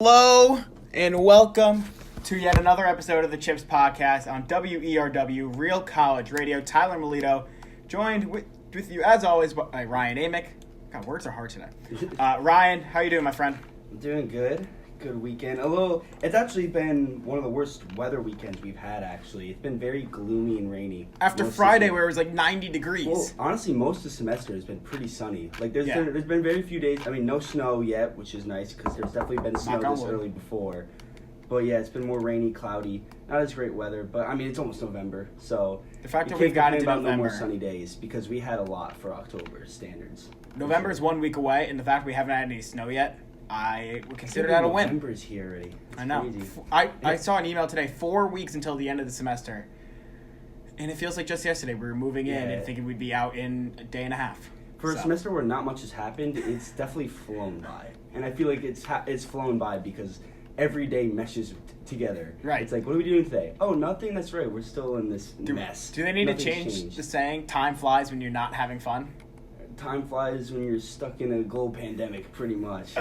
Hello and welcome to yet another episode of the Chips Podcast on WERW Real College Radio. Tyler Melito, joined with you as always by Ryan Amick. God, words are hard today. Ryan, how you doing, my friend? I'm doing good. Good weekend. It's actually been one of the worst weather weekends we've had, actually. It's been very gloomy and rainy. After Friday where it was like 90 degrees. Well, honestly, most of the semester has been pretty sunny. There's been very few days, no snow yet, which is nice because there's definitely been snow this early before. But yeah, it's been more rainy, cloudy, not as great weather, but it's almost November, so the fact that we got into November, no more sunny days because we had a lot for October standards. November is 1 week away, and the fact we haven't had any snow yet, I would consider that a win. November's here already. I know. Crazy. I saw an email today, 4 weeks until the end of the semester. And it feels like just yesterday we were moving in and thinking we'd be out in a day and a half. For a semester where not much has happened, it's definitely flown by. And I feel like it's flown by because every day meshes together. Right. It's like, what are we doing today? Oh, nothing. That's right. We're still in this mess. Do they need to change the saying, time flies when you're not having fun? Time flies when you're stuck in a global pandemic, pretty much.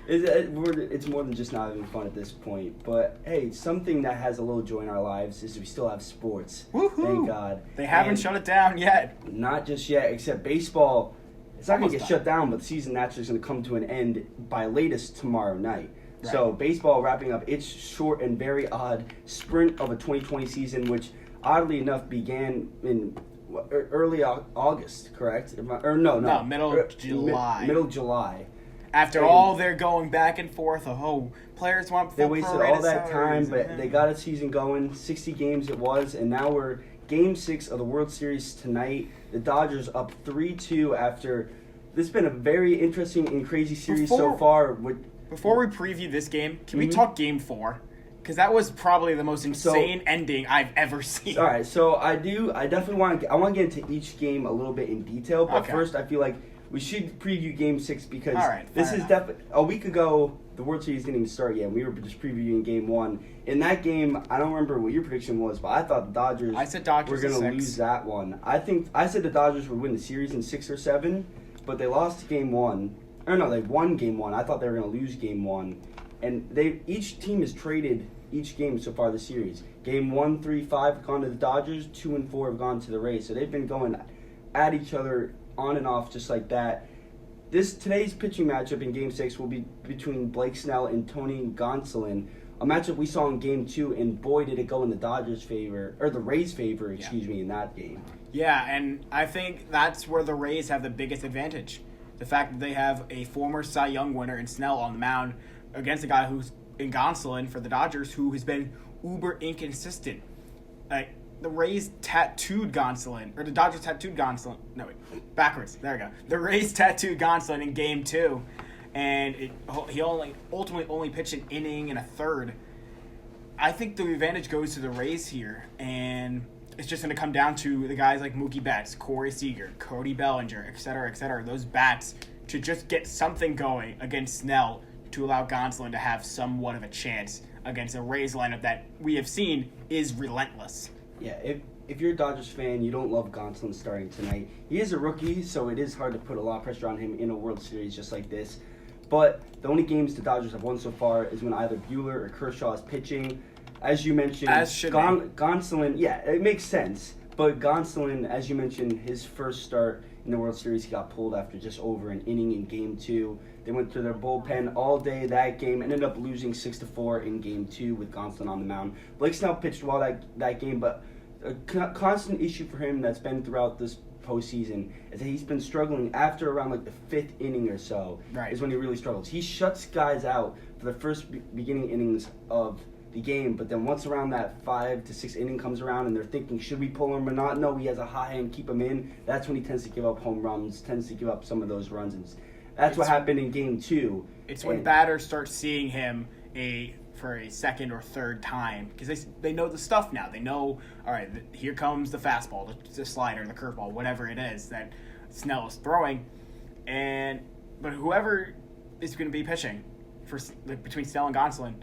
It's more than just not having fun at this point. But hey, something that has a little joy in our lives is we still have sports. Woohoo! Thank God. They haven't shut it down yet. Not just yet, except baseball. It's not going to get shut down, but the season naturally is going to come to an end by latest tomorrow night. Right. So baseball wrapping up its short and very odd sprint of a 2020 season, which oddly enough began in early August, correct? No, middle July. Middle July. After all their going back and forth, players want full they wasted all that time, but they got a season going. 60 games it was, and now we're Game 6 of the World Series tonight. The Dodgers up 3-2 after this has been a very interesting and crazy series so far. Before we preview this game, can we talk Game 4? Because that was probably the most insane ending I've ever seen. All right, so I definitely want to get into each game a little bit in detail. But first, I feel like we should preview Game 6 because this is definitely a week ago. The World Series didn't even start yet. We were just previewing Game 1. In that game, I don't remember what your prediction was, but I thought the Dodgers. I said Dodgers were going to lose that one. I said the Dodgers would win the series in 6 or 7, but they lost Game 1. Or no, they won Game 1. I thought they were going to lose Game 1, and each team has traded each game so far this series. Game 1, 3, 5 have gone to the Dodgers. 2 and 4 have gone to the Rays. So they've been going at each other on and off just like that. Today's pitching matchup in Game 6 will be between Blake Snell and Tony Gonsolin, a matchup we saw in Game 2, and boy did it go in the Rays' favor, in that game. Yeah, and I think that's where the Rays have the biggest advantage. The fact that they have a former Cy Young winner in Snell on the mound against a guy who's in Gonsolin for the Dodgers who has been uber inconsistent. The Rays tattooed Gonsolin, or the Dodgers tattooed Gonsolin. No, wait, backwards. There we go. The Rays tattooed Gonsolin in Game 2, and he ultimately only pitched an inning and a third. I think the advantage goes to the Rays here, and it's just going to come down to the guys like Mookie Betts, Corey Seager, Cody Bellinger, et cetera, those bats to just get something going against Snell to allow Gonsolin to have somewhat of a chance against a Rays lineup that we have seen is relentless. Yeah, if you're a Dodgers fan, you don't love Gonsolin starting tonight. He is a rookie, so it is hard to put a lot of pressure on him in a World Series just like this. But the only games the Dodgers have won so far is when either Buehler or Kershaw is pitching. As you mentioned, Gonsolin, it makes sense. But Gonsolin, as you mentioned, his first start in the World Series, he got pulled after just over an inning in Game 2. They went to their bullpen all day that game, ended up losing 6-4 in Game 2 with Gonsolin on the mound. Blake Snell pitched well that game, but a constant issue for him that's been throughout this postseason is that he's been struggling after around the 5th inning or so is when he really struggles. He shuts guys out for the first beginning innings of the game, but then once around that 5 to 6 inning comes around and they're thinking, should we pull him or not? No, he has a high hand, keep him in. That's when he tends to give up home runs, tends to give up some of those runs. And that's what happened in Game 2. It's when batters start seeing him for a second or third time because they know the stuff now. They know, all right, here comes the fastball, the slider, the curveball, whatever it is that Snell is throwing. But whoever is going to be pitching between Snell and Gonsolin,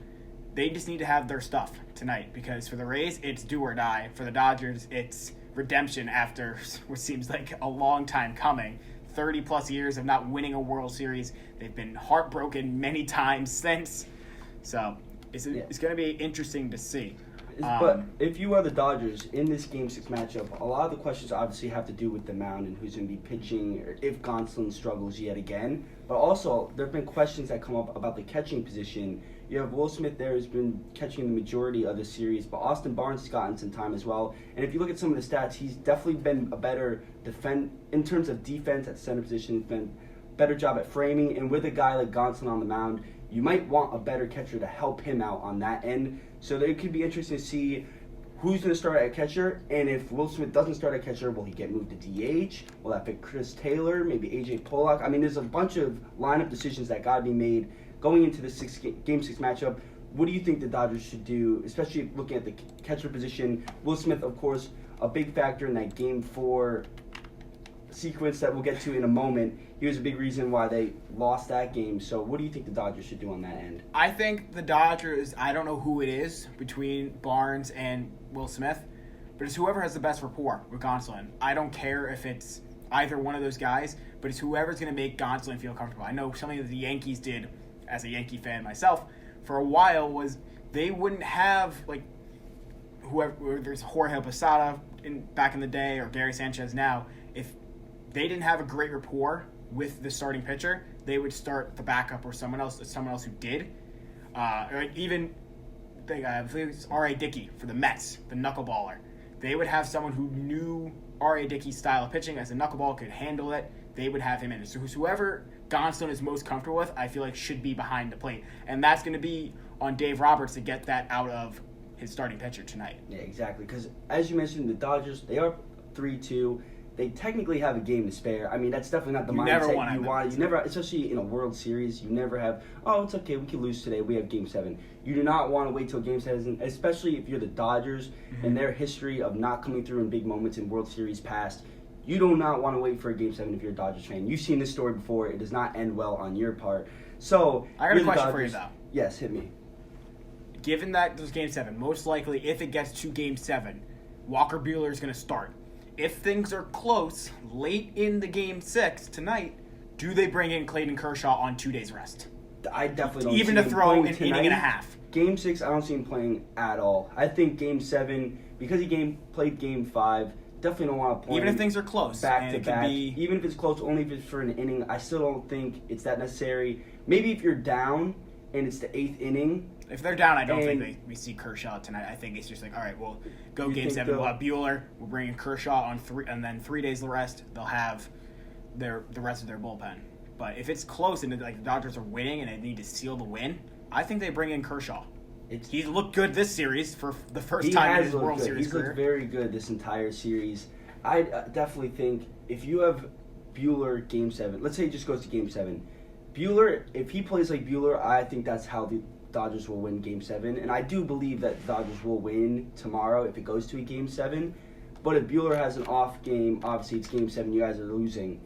they just need to have their stuff tonight because for the Rays, it's do or die. For the Dodgers, it's redemption after what seems like a long time coming. 30-plus years of not winning a World Series. They've been heartbroken many times since. So it's going to be interesting to see. But if you are the Dodgers in this Game 6 matchup, a lot of the questions obviously have to do with the mound and who's going to be pitching, or if Gonsolin struggles yet again. But also, there have been questions that come up about the catching position. You have Will Smith there who's been catching the majority of the series, but Austin Barnes has gotten some time as well. And if you look at some of the stats, he's definitely been a better in terms of defense at center position. He's been a better job at framing. And with a guy like Gonsolin on the mound, you might want a better catcher to help him out on that end. So it could be interesting to see who's going to start at catcher, and if Will Smith doesn't start at catcher, will he get moved to DH? Will that pick Chris Taylor, maybe AJ Pollock? I mean, there's a bunch of lineup decisions that got to be made going into the Game 6 matchup. What do you think the Dodgers should do, especially looking at the catcher position? Will Smith, of course, a big factor in that Game 4 sequence that we'll get to in a moment. He was a big reason why they lost that game. So what do you think the Dodgers should do on that end? I think the Dodgers, I don't know who it is between Barnes and Will Smith, but it's whoever has the best rapport with Gonsolin. I don't care if it's either one of those guys, but it's whoever's going to make Gonsolin feel comfortable. I know something that the Yankees did, as a Yankee fan myself, for a while was they wouldn't have, like, whoever, there's Jorge Posada back in the day or Gary Sanchez now, if they didn't have a great rapport with the starting pitcher, they would start the backup or someone else who did. Even I believe it's R.A. Dickey for the Mets, the knuckleballer. They would have someone who knew R.A. Dickey's style of pitching as a knuckleball, could handle it. They would have him in. So whoever Gonsolin is most comfortable with, I feel like should be behind the plate. And that's going to be on Dave Roberts to get that out of his starting pitcher tonight. Yeah, exactly. Because as you mentioned, the Dodgers, they are 3-2. They technically have a game to spare. I mean, that's definitely not the mindset you want. You never, especially in a World Series, you never have, oh, it's okay, we can lose today, we have Game 7. You do not want to wait till Game 7, especially if you're the Dodgers and their history of not coming through in big moments in World Series past. You do not want to wait for a Game 7 if you're a Dodgers fan. You've seen this story before. It does not end well on your part. So, I got a question for you, though. Yes, hit me. Given that there's Game 7, most likely, if it gets to Game 7, Walker Buehler is going to start. If things are close, late in the Game 6 tonight, do they bring in Clayton Kershaw on 2 days rest? I definitely don't even see to throw an tonight. inning and a half. Game 6, I don't see him playing at all. I think Game 7, because he played Game 5, definitely don't want to play even if things are close. Back to back. Even if it's close, only if it's for an inning, I still don't think it's that necessary. Maybe if you're down and it's the 8th inning. If they're down, I don't think we see Kershaw tonight. I think it's just like, all right, we'll go Game 7. We'll have Buehler. We'll bring in Kershaw on 3, and then 3 days of rest. They'll have the rest of their bullpen. But if it's close and the Dodgers are winning and they need to seal the win, I think they bring in Kershaw. He's looked good this series for the first time in his World Series career. He's looked very good this entire series. I definitely think if you have Buehler Game 7, let's say he just goes to Game 7. Buehler, if he plays like Buehler, I think that's how the Dodgers will win Game 7. And I do believe that the Dodgers will win tomorrow if it goes to a Game 7. But if Buehler has an off game, obviously it's Game 7, you guys are losing,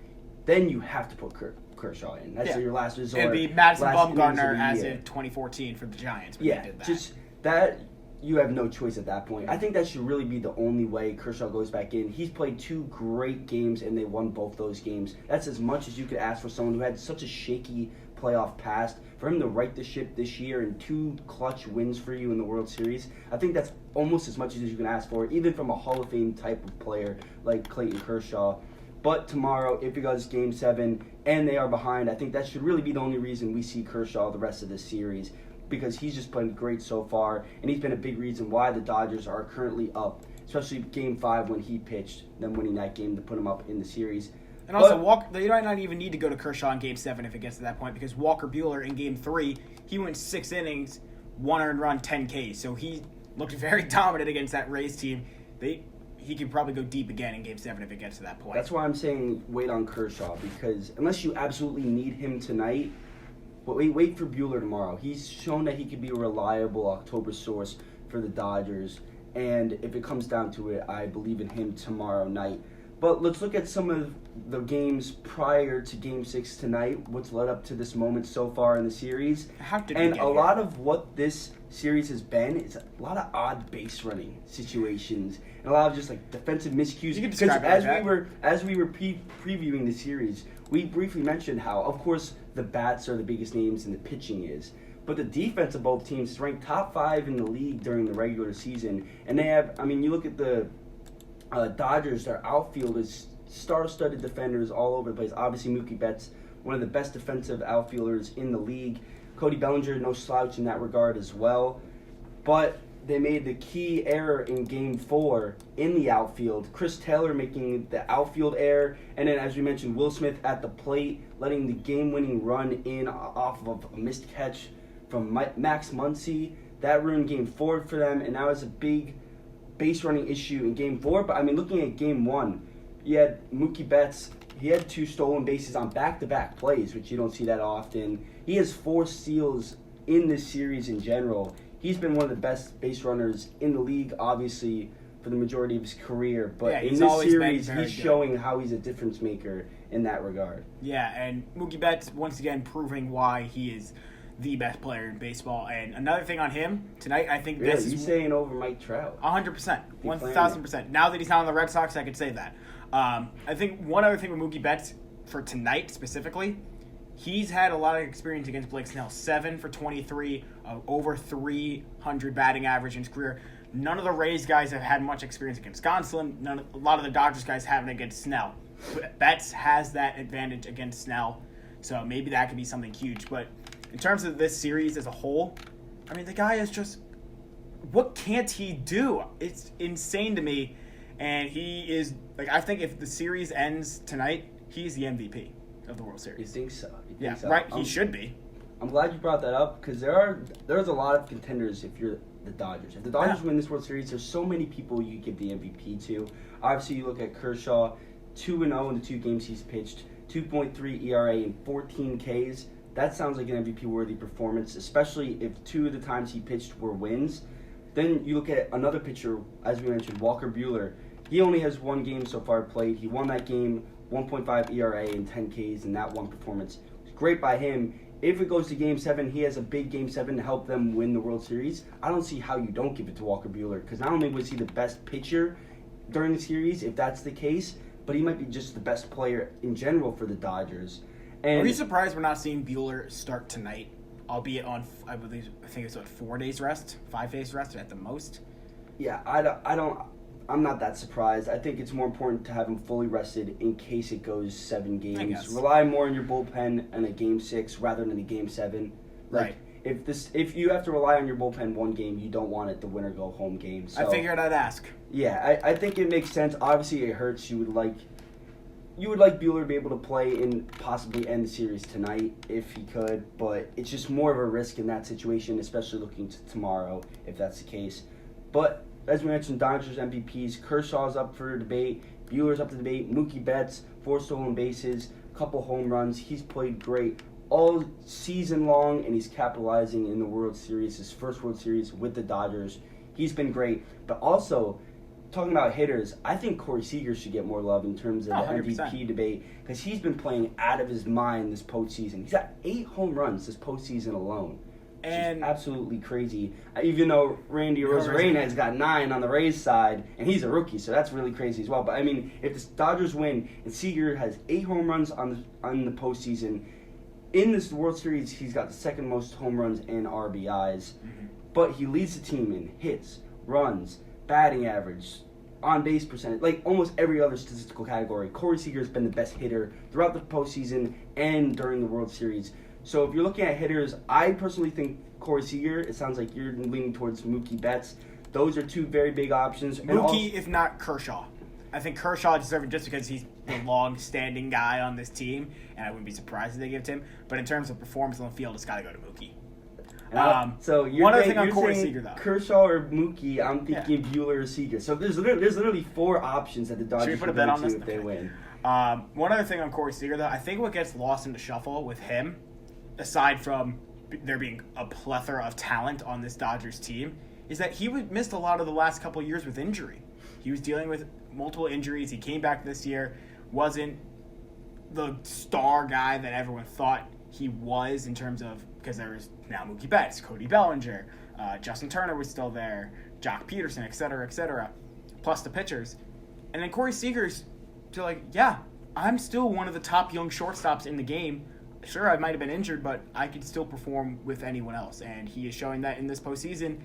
then you have to put Kershaw in. That's your last resort. It'd be Madison Bumgarner as in 2014 for the Giants when they did that. Just that, you have no choice at that point. I think that should really be the only way Kershaw goes back in. He's played 2 great games, and they won both those games. That's as much as you could ask for someone who had such a shaky playoff past. For him to right the ship this year and 2 clutch wins for you in the World Series, I think that's almost as much as you can ask for, even from a Hall of Fame type of player like Clayton Kershaw. But tomorrow, if it goes Game 7 and they are behind, I think that should really be the only reason we see Kershaw the rest of this series, because he's just playing great so far, and he's been a big reason why the Dodgers are currently up, especially Game 5 when he pitched, them winning that game to put him up in the series. And also, they might not even need to go to Kershaw in Game 7 if it gets to that point, because Walker Buehler in Game 3, he went 6 innings, 1 earned run, 10 Ks. So he looked very dominant against that Rays team. He could probably go deep again in Game 7 if it gets to that point. That's why I'm saying wait on Kershaw, because unless you absolutely need him tonight, wait for Buehler tomorrow. He's shown that he could be a reliable October source for the Dodgers, and if it comes down to it, I believe in him tomorrow night. But let's look at some of the games prior to Game 6 tonight, what's led up to this moment so far in the series. Lot of what this series has been is a lot of odd base running situations and a lot of just like defensive miscues. Because as we were previewing the series, we briefly mentioned how, of course, the bats are the biggest names and the pitching is. But the defense of both teams is ranked top 5 in the league during the regular season. And they have, I mean, you look at the Dodgers, their outfield is star-studded defenders all over the place. Obviously, Mookie Betts, one of the best defensive outfielders in the league. Cody Bellinger, no slouch in that regard as well. But they made the key error in Game 4 in the outfield. Chris Taylor making the outfield error. And then, as we mentioned, Will Smith at the plate, letting the game-winning run in off of a missed catch from Max Muncy. That ruined Game 4 for them, and that was a big base running issue in Game 4. But, I mean, looking at Game 1, you had Mookie Betts. He had 2 stolen bases on back-to-back plays, which you don't see that often. He has 4 steals in this series in general. He's been one of the best base runners in the league, obviously, for the majority of his career. But in this series, he's showing how he's a difference maker in that regard. Yeah, and Mookie Betts, once again, proving why he is the best player in baseball. And another thing on him, tonight, I think this is... He's saying over Mike Trout. 100%. 1,000%. Now that he's not on the Red Sox, I could say that. I think one other thing with Mookie Betts, for tonight specifically, he's had a lot of experience against Blake Snell. 7 for 23, over 300 batting average in his career. None of the Rays guys have had much experience against Gonsolin. A lot of the Dodgers guys haven't against Snell. Betts has that advantage against Snell, so maybe that could be something huge. But in terms of this series as a whole, I mean, the guy is just... What can't he do? It's insane to me. And he is... Like, I think if the series ends tonight, he's the MVP of the World Series. You think so? Right. He should be. I'm glad you brought that up because there's a lot of contenders if you're the Dodgers. If the Dodgers win this World Series, there's so many people you give the MVP to. Obviously, you look at Kershaw, 2-0 in the 2 games he's pitched, 2.3 ERA and 14 Ks. That sounds like an MVP-worthy performance, especially if 2 of the times he pitched were wins. Then you look at another pitcher, as we mentioned, Walker Buehler. He only has 1 game so far played. He won that game, 1.5 ERA and 10 Ks in that one performance. It's great by him. If it goes to Game 7, he has a big Game 7 to help them win the World Series. I don't see how you don't give it to Walker Buehler because not only was he the best pitcher during the series, if that's the case, but he might be just the best player in general for the Dodgers. And are you surprised we're not seeing Buehler start tonight, albeit on, I think it's 4 days rest, 5 days rest at the most? Yeah, I'm not that surprised. I think it's more important to have him fully rested in case it goes 7 games. Rely more on your bullpen in a Game 6 rather than a Game 7. Right. If you have to rely on your bullpen 1 game, you don't want it the winner go home game. So, I figured I'd ask. Yeah, I think it makes sense. Obviously, it hurts. You would like Buehler to be able to play and possibly end the series tonight if he could, but it's just more of a risk in that situation, especially looking to tomorrow if that's the case. But as we mentioned, Dodgers MVPs, Kershaw's up for debate, Buehler's up for debate, Mookie Betts, 4 stolen bases, couple home runs. He's played great all season long, and he's capitalizing in the World Series, his first World Series with the Dodgers. He's been great. But also, talking about hitters, I think Corey Seager should get more love in terms of the 100%. MVP debate because he's been playing out of his mind this postseason. He's got 8 home runs this postseason alone. And absolutely crazy. Even though Randy Arozarena has got 9 on the Rays side, and he's a rookie, so that's really crazy as well. But I mean, if the Dodgers win and Seager has 8 home runs on the postseason, in this World Series he's got the 2nd most home runs and RBIs. Mm-hmm. But he leads the team in hits, runs, batting average, on base percentage, like almost every other statistical category. Corey Seager has been the best hitter throughout the postseason and during the World Series. So if you're looking at hitters, I personally think Corey Seager. It sounds like you're leaning towards Mookie Betts. Those are 2 very big options. Mookie, if not Kershaw. I think Kershaw deserves it just because he's the long-standing guy on this team, and I wouldn't be surprised if they give it to him. But in terms of performance on the field, it's got to go to Mookie. So one other thing on Corey Seager, though. Kershaw or Mookie, I'm thinking Buehler or Seager. So there's literally 4 options that the Dodgers can go to if they win. One other thing on Corey Seager, though, I think what gets lost in the shuffle with him, aside from there being a plethora of talent on this Dodgers team, is that he missed a lot of the last couple of years with injury. He was dealing with multiple injuries. He came back this year, wasn't the star guy that everyone thought he was in terms of, because there was now Mookie Betts, Cody Bellinger, Justin Turner was still there, Jock Peterson, et cetera, plus the pitchers. And then Corey Seager's still like, yeah, I'm still one of the top young shortstops in the game, sure, I might have been injured, but I could still perform with anyone else. And he is showing that in this postseason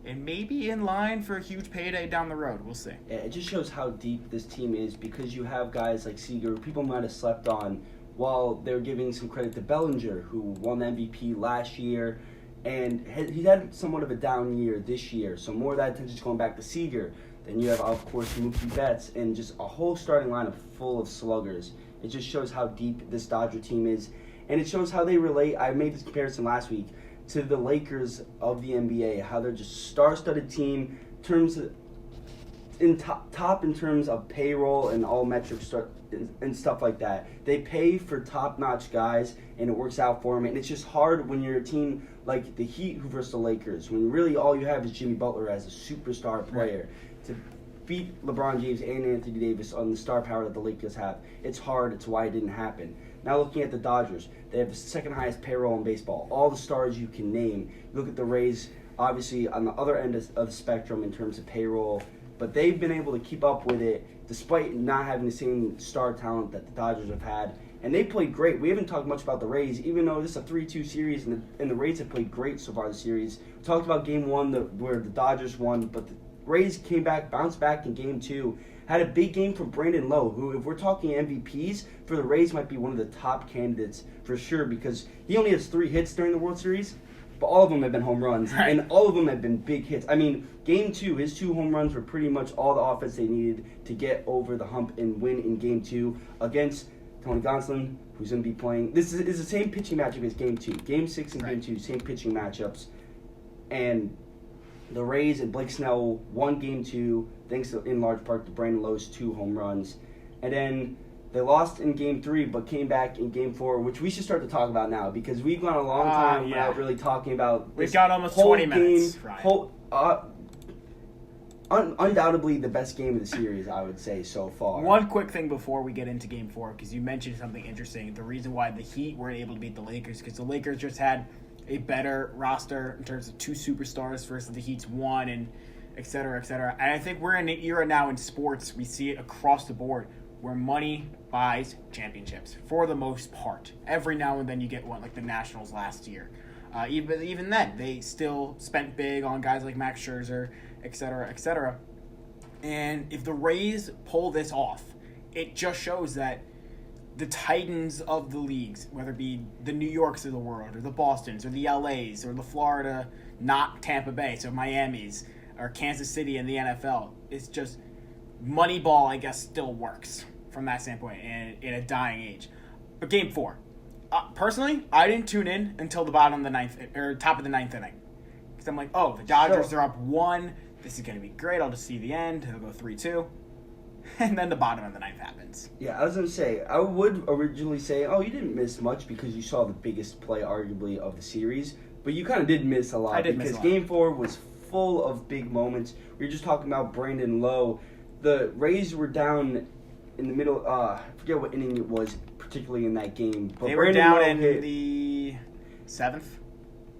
and maybe in line for a huge payday down the road. We'll see. Yeah, it just shows how deep this team is because you have guys like Seager, who people might have slept on, while they're giving some credit to Bellinger, who won the MVP last year. And he had somewhat of a down year this year, so more of that attention is going back to Seager. Then you have, of course, Mookie Betts, and just a whole starting lineup full of sluggers. It just shows how deep this Dodger team is, and it shows how they relate. I made this comparison last week to the Lakers of the NBA, how they're just star-studded team, top in terms of payroll and all metrics and stuff like that. They pay for top-notch guys, and it works out for them. And it's just hard when you're a team like the Heat versus the Lakers, when really all you have is Jimmy Butler as a superstar player. To beat LeBron James and Anthony Davis on the star power that the Lakers have, it's hard. It's why it didn't happen. Now looking at the Dodgers, they have the second highest payroll in baseball. All the stars you can name. You look at the Rays, obviously on the other end of the spectrum in terms of payroll, but they've been able to keep up with it despite not having the same star talent that the Dodgers have had. And they played great. We haven't talked much about the Rays, even though this is a 3-2 series, and the Rays have played great so far this series. We talked about Game 1 where the Dodgers won, but the Rays came back, bounced back in Game 2. Had a big game from Brandon Lowe, who, if we're talking MVPs, for the Rays might be one of the top candidates for sure, because he only has 3 hits during the World Series, but all of them have been home runs, and all of them have been big hits. I mean, Game 2, his 2 home runs were pretty much all the offense they needed to get over the hump and win in Game 2 against Tony Gonsolin, who's going to be playing. This is the same pitching matchup as Game 2. Game 6 and Game 2, same pitching matchups. And the Rays and Blake Snell won Game 2, thanks in large part to Brandon Lowe's 2 home runs. And then they lost in Game 3, but came back in Game 4, which we should start to talk about now, because we've gone a long time without really talking about this. We've got almost 20 minutes, Ryan. Undoubtedly the best game of the series, I would say, so far. One quick thing before we get into Game 4, because you mentioned something interesting. The reason why the Heat weren't able to beat the Lakers, because the Lakers just had a better roster in terms of 2 superstars versus the Heat's 1, and et cetera, et cetera. And I think we're in an era now in sports, we see it across the board, where money buys championships, for the most part. Every now and then you get one, like the Nationals last year. Even then, they still spent big on guys like Max Scherzer, et cetera, et cetera. And if the Rays pull this off, it just shows that the titans of the leagues, whether it be the New Yorks of the world, or the Bostons, or the LAs, or the Florida, not Tampa Bay, so Miami's, or Kansas City in the NFL, it's just Moneyball, I guess, still works from that standpoint in a dying age. But Game 4. Personally, I didn't tune in until the bottom of the ninth, or top of the 9th inning. Because I'm like, oh, the Dodgers are up 1. This is going to be great. I'll just see the end. It'll go 3-2. And then the bottom of the 9th happens. Yeah, I was going to say, I would originally say, oh, you didn't miss much because you saw the biggest play, arguably, of the series. But you kind of did miss a lot. Because Game 4 was full of big moments. We were just talking about Brandon Lowe. The Rays were down in the middle. I forget what inning it was, particularly in that game. But they were down in the 7th.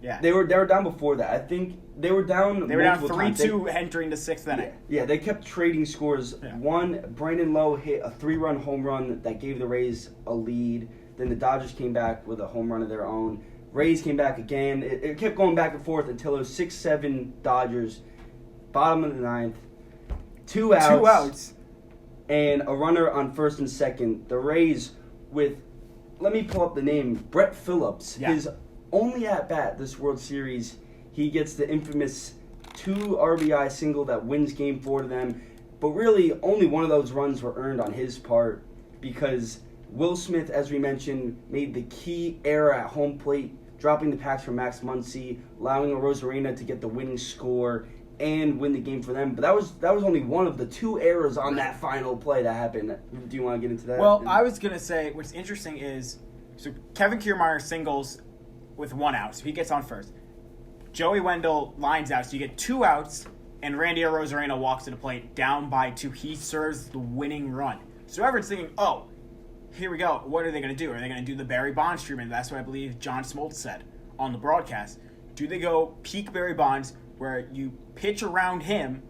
Yeah, they were down before that. I think they were down. They were down 3-2 entering the 6th inning. Yeah, they kept trading scores. Yeah. One, Brandon Lowe hit a 3-run home run that gave the Rays a lead. Then the Dodgers came back with a home run of their own. Rays came back again. It kept going back and forth until it was 6-7 Dodgers. Bottom of the 9th. 2 outs. And a runner on first and second. The Rays with, let me pull up the name, Brett Phillips. Yeah. His only at-bat this World Series. He gets the infamous 2 RBI single that wins Game 4 to them. But really, only one of those runs were earned on his part because Will Smith, as we mentioned, made the key error at home plate, dropping the pass from Max Muncy, allowing Rosarena to get the winning score and win the game for them. But that was only one of the 2 errors on that final play that happened. Do you want to get into that? Well, I was going to say, what's interesting is, so Kevin Kiermaier singles with 1 out, so he gets on first. Joey Wendell lines out, so you get 2 outs, and Randy Rosarena walks to the plate down by 2. He serves the winning run. So everyone's thinking, oh, here we go. What are they going to do? Are they going to do the Barry Bonds treatment? That's what I believe John Smoltz said on the broadcast. Do they go peak Barry Bonds, where you pitch around him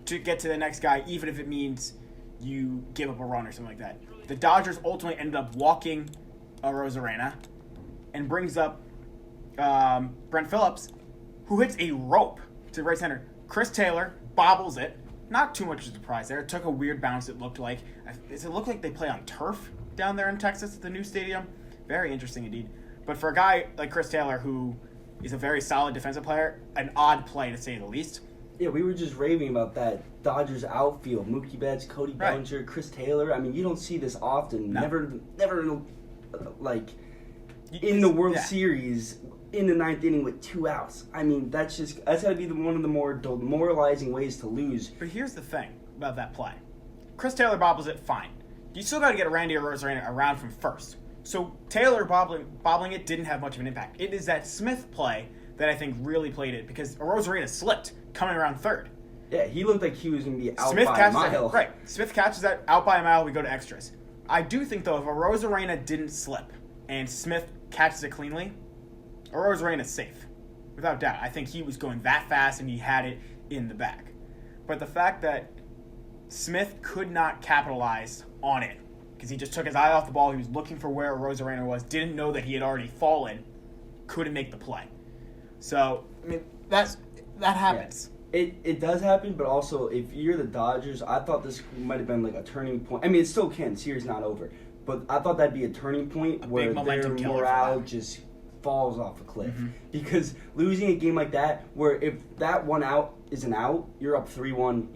to get to the next guy, even if it means you give up a run or something like that? The Dodgers ultimately ended up walking Rosarena, and brings up Brent Phillips, who hits a rope to right center. Chris Taylor bobbles it. Not too much of a surprise there. It took a weird bounce, it looked like. Does it look like they play on turf down there in Texas at the new stadium? Very interesting indeed. But for a guy like Chris Taylor, who is a very solid defensive player, an odd play to say the least. Yeah, we were just raving about that Dodgers outfield. Mookie Betts, Cody Bellinger, Chris Taylor. I mean, you don't see this often. No. Never, like, in the World Series, in the ninth inning with 2 outs. I mean, that's got to be one of the more demoralizing ways to lose. But here's the thing about that play. Chris Taylor bobbles it, fine. You still got to get Randy Arozarena around from first. So Taylor bobbling it didn't have much of an impact. It is that Smith play that I think really played it because Arozarena slipped coming around third. Yeah, he looked like he was going to be out by a mile. Right. Smith catches that out by a mile, we go to extras. I do think, though, if Arozarena didn't slip and Smith catches it cleanly, Arozarena's safe. Without doubt. I think he was going that fast and he had it in the bag. But the fact that Smith could not capitalize on it because he just took his eye off the ball, he was looking for where Arozarena was, didn't know that he had already fallen, couldn't make the play. So, I mean, that happens. Yeah. It does happen, but also if you're the Dodgers, I thought this might have been like a turning point. I mean, it still can. The series not over. But I thought that'd be a turning point where their morale just falls off a cliff. Mm-hmm. Because losing a game like that, where if that 1 out is an out, you're up 3-1,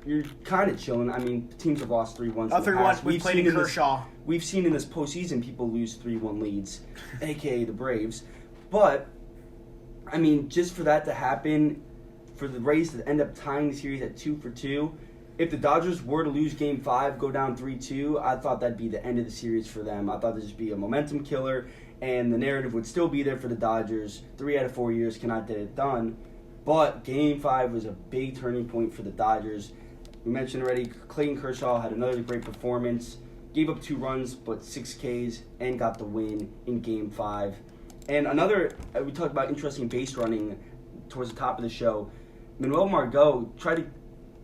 you're kind of chilling. I mean, teams have lost 3-1. 3-1, we've played in Kershaw. We've seen in this postseason people lose 3-1 leads, a.k.a. the Braves. But, I mean, just for that to happen, for the Rays to end up tying the series at 2-2, if the Dodgers were to lose Game 5, go down 3-2, I thought that'd be the end of the series for them. I thought that'd just be a momentum killer, and the narrative would still be there for the Dodgers. 3 out of 4 years cannot get it done. But Game 5 was a big turning point for the Dodgers. We mentioned already, Clayton Kershaw had another great performance. Gave up 2 runs, but 6 Ks, and got the win in Game 5. And another, we talked about interesting base running towards the top of the show. Manuel Margot tried to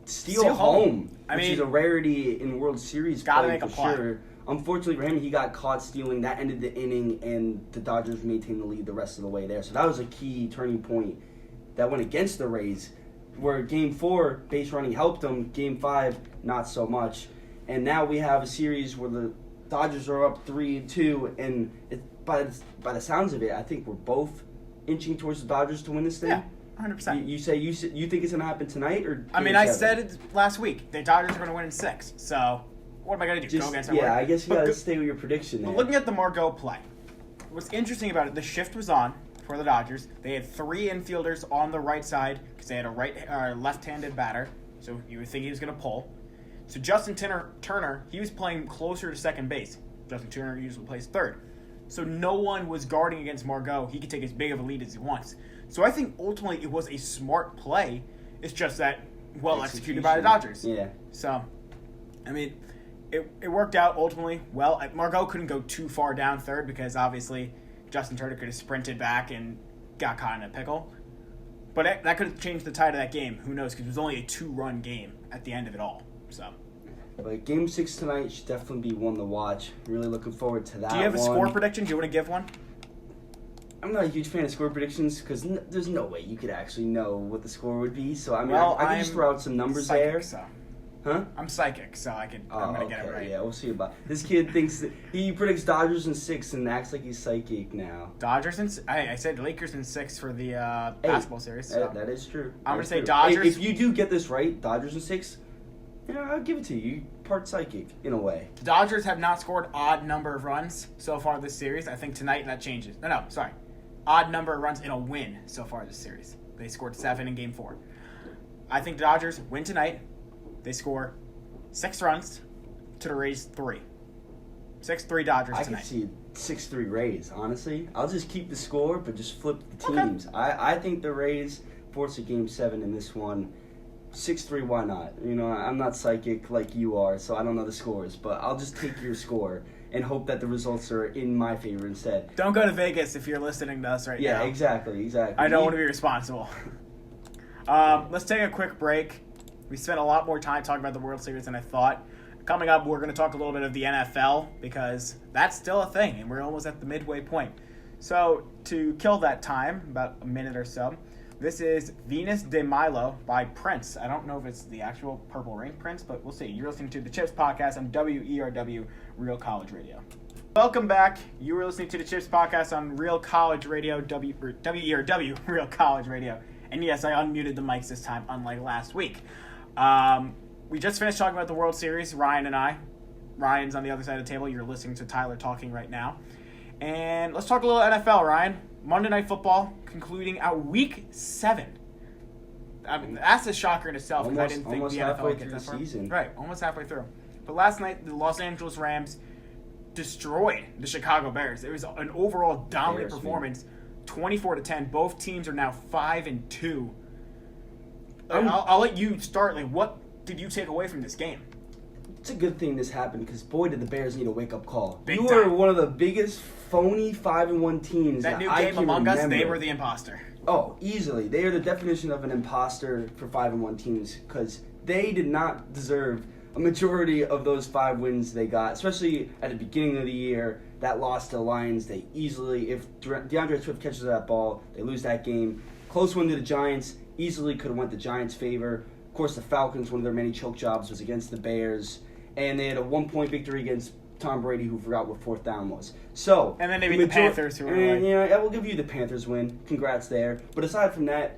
steal home, which is a rarity in World Series play for sure. Unfortunately for him, he got caught stealing. That ended the inning, and the Dodgers maintained the lead the rest of the way there. So that was a key turning point that went against the Rays, where Game 4, base running helped them. Game 5, not so much. And now we have a series where the Dodgers are up 3-2, and by the sounds of it, I think we're both inching towards the Dodgers to win this thing. Yeah. 100%. You think it's going to happen tonight? Or I mean, I said it last week. The Dodgers are going to win in 6. So, what am I going to do? Go against my word? I guess you got to stay with your prediction there. But looking at the Margot play, what's interesting about it, the shift was on for the Dodgers. They had 3 infielders on the right side because they had a left-handed batter. So, you would think he was going to pull. So, Justin Turner, he was playing closer to second base. Justin Turner usually plays third. So, no one was guarding against Margot. He could take as big of a lead as he wants. So I think ultimately it was a smart play. It's just that executed by the Dodgers. Yeah. So, I mean, it worked out ultimately well. Margot couldn't go too far down third because obviously Justin Turner could have sprinted back and got caught in a pickle. But that could have changed the tide of that game. Who knows? Because it was only a 2-run game at the end of it all. So. But Game 6 tonight should definitely be one to watch. Really looking forward to that. Do you have a score prediction? Do you want to give one? I'm not a huge fan of score predictions because there's no way you could actually know what the score would be. So, I mean, I can just throw out some numbers there. So. Huh? I'm psychic, so I'm going to get it right. Yeah, we'll see about it. This kid thinks that he predicts Dodgers in 6 and acts like he's psychic now. Dodgers in I said Lakers in 6 for the basketball series. So. That is true. I'm going to say Dodgers. If you do get this right, Dodgers in 6, I'll give it to you. You're part psychic, in a way. The Dodgers have not scored odd number of runs so far this series. I think tonight that changes. No, sorry. Odd number of runs in a win so far this series. They scored 7 in Game 4. I think the Dodgers win tonight. They score 6 runs to the Rays 3. 6-3 Dodgers tonight. I can see 6-3 Rays, honestly. I'll just keep the score, but just flip the teams. Okay. I think the Rays force a Game 7 in this one. 6-3, why not? I'm not psychic like you are, so I don't know the scores, but I'll just take your score and hope that the results are in my favor instead. Don't go to Vegas if you're listening to us right now. Yeah, exactly. I don't want to be responsible. Let's take a quick break. We spent a lot more time talking about the World Series than I thought. Coming up, we're going to talk a little bit of the NFL because that's still a thing, and we're almost at the midway point. So, to kill that time, about a minute or so, this is Venus de Milo by Prince. I don't know if it's the actual Purple Rain Prince, but we'll see. You're listening to the Chips Podcast on WERW, Real College Radio. Welcome back. You were listening to the Chips Podcast on Real College Radio, WERW, Real College Radio. And yes, I unmuted the mics this time, unlike last week. We just finished talking about the World Series, Ryan and I. Ryan's on the other side of the table. You're listening to Tyler talking right now. And let's talk a little NFL, Ryan. Monday Night Football concluding out Week 7. I mean, that's a shocker in itself because I didn't think the NFL would get that far. Season. Right, almost halfway through. But last night, the Los Angeles Rams destroyed the Chicago Bears. It was an overall dominant performance, 24-10. Both teams are now 5-2. I'll let you start. Like, what did you take away from this game? It's a good thing this happened because boy did the Bears need a wake-up call. Big you time. were one of the biggest phony 5-1 teams that new I game can Among Us, remember. they were the imposter. Oh, easily. They are the definition of an imposter for 5-1 teams because they did not deserve a majority of those 5 wins they got, especially at the beginning of the year. That loss to the Lions, they easily, if DeAndre Swift catches that ball, they lose that game. Close one to the Giants, easily could have went the Giants' favor. Of course, the Falcons, one of their many choke jobs was against the Bears. And they had a 1-point victory against Tom Brady, who forgot what 4th down was. So, and then they beat the Panthers, who were like, I will give you the Panthers win. Congrats there. But aside from that,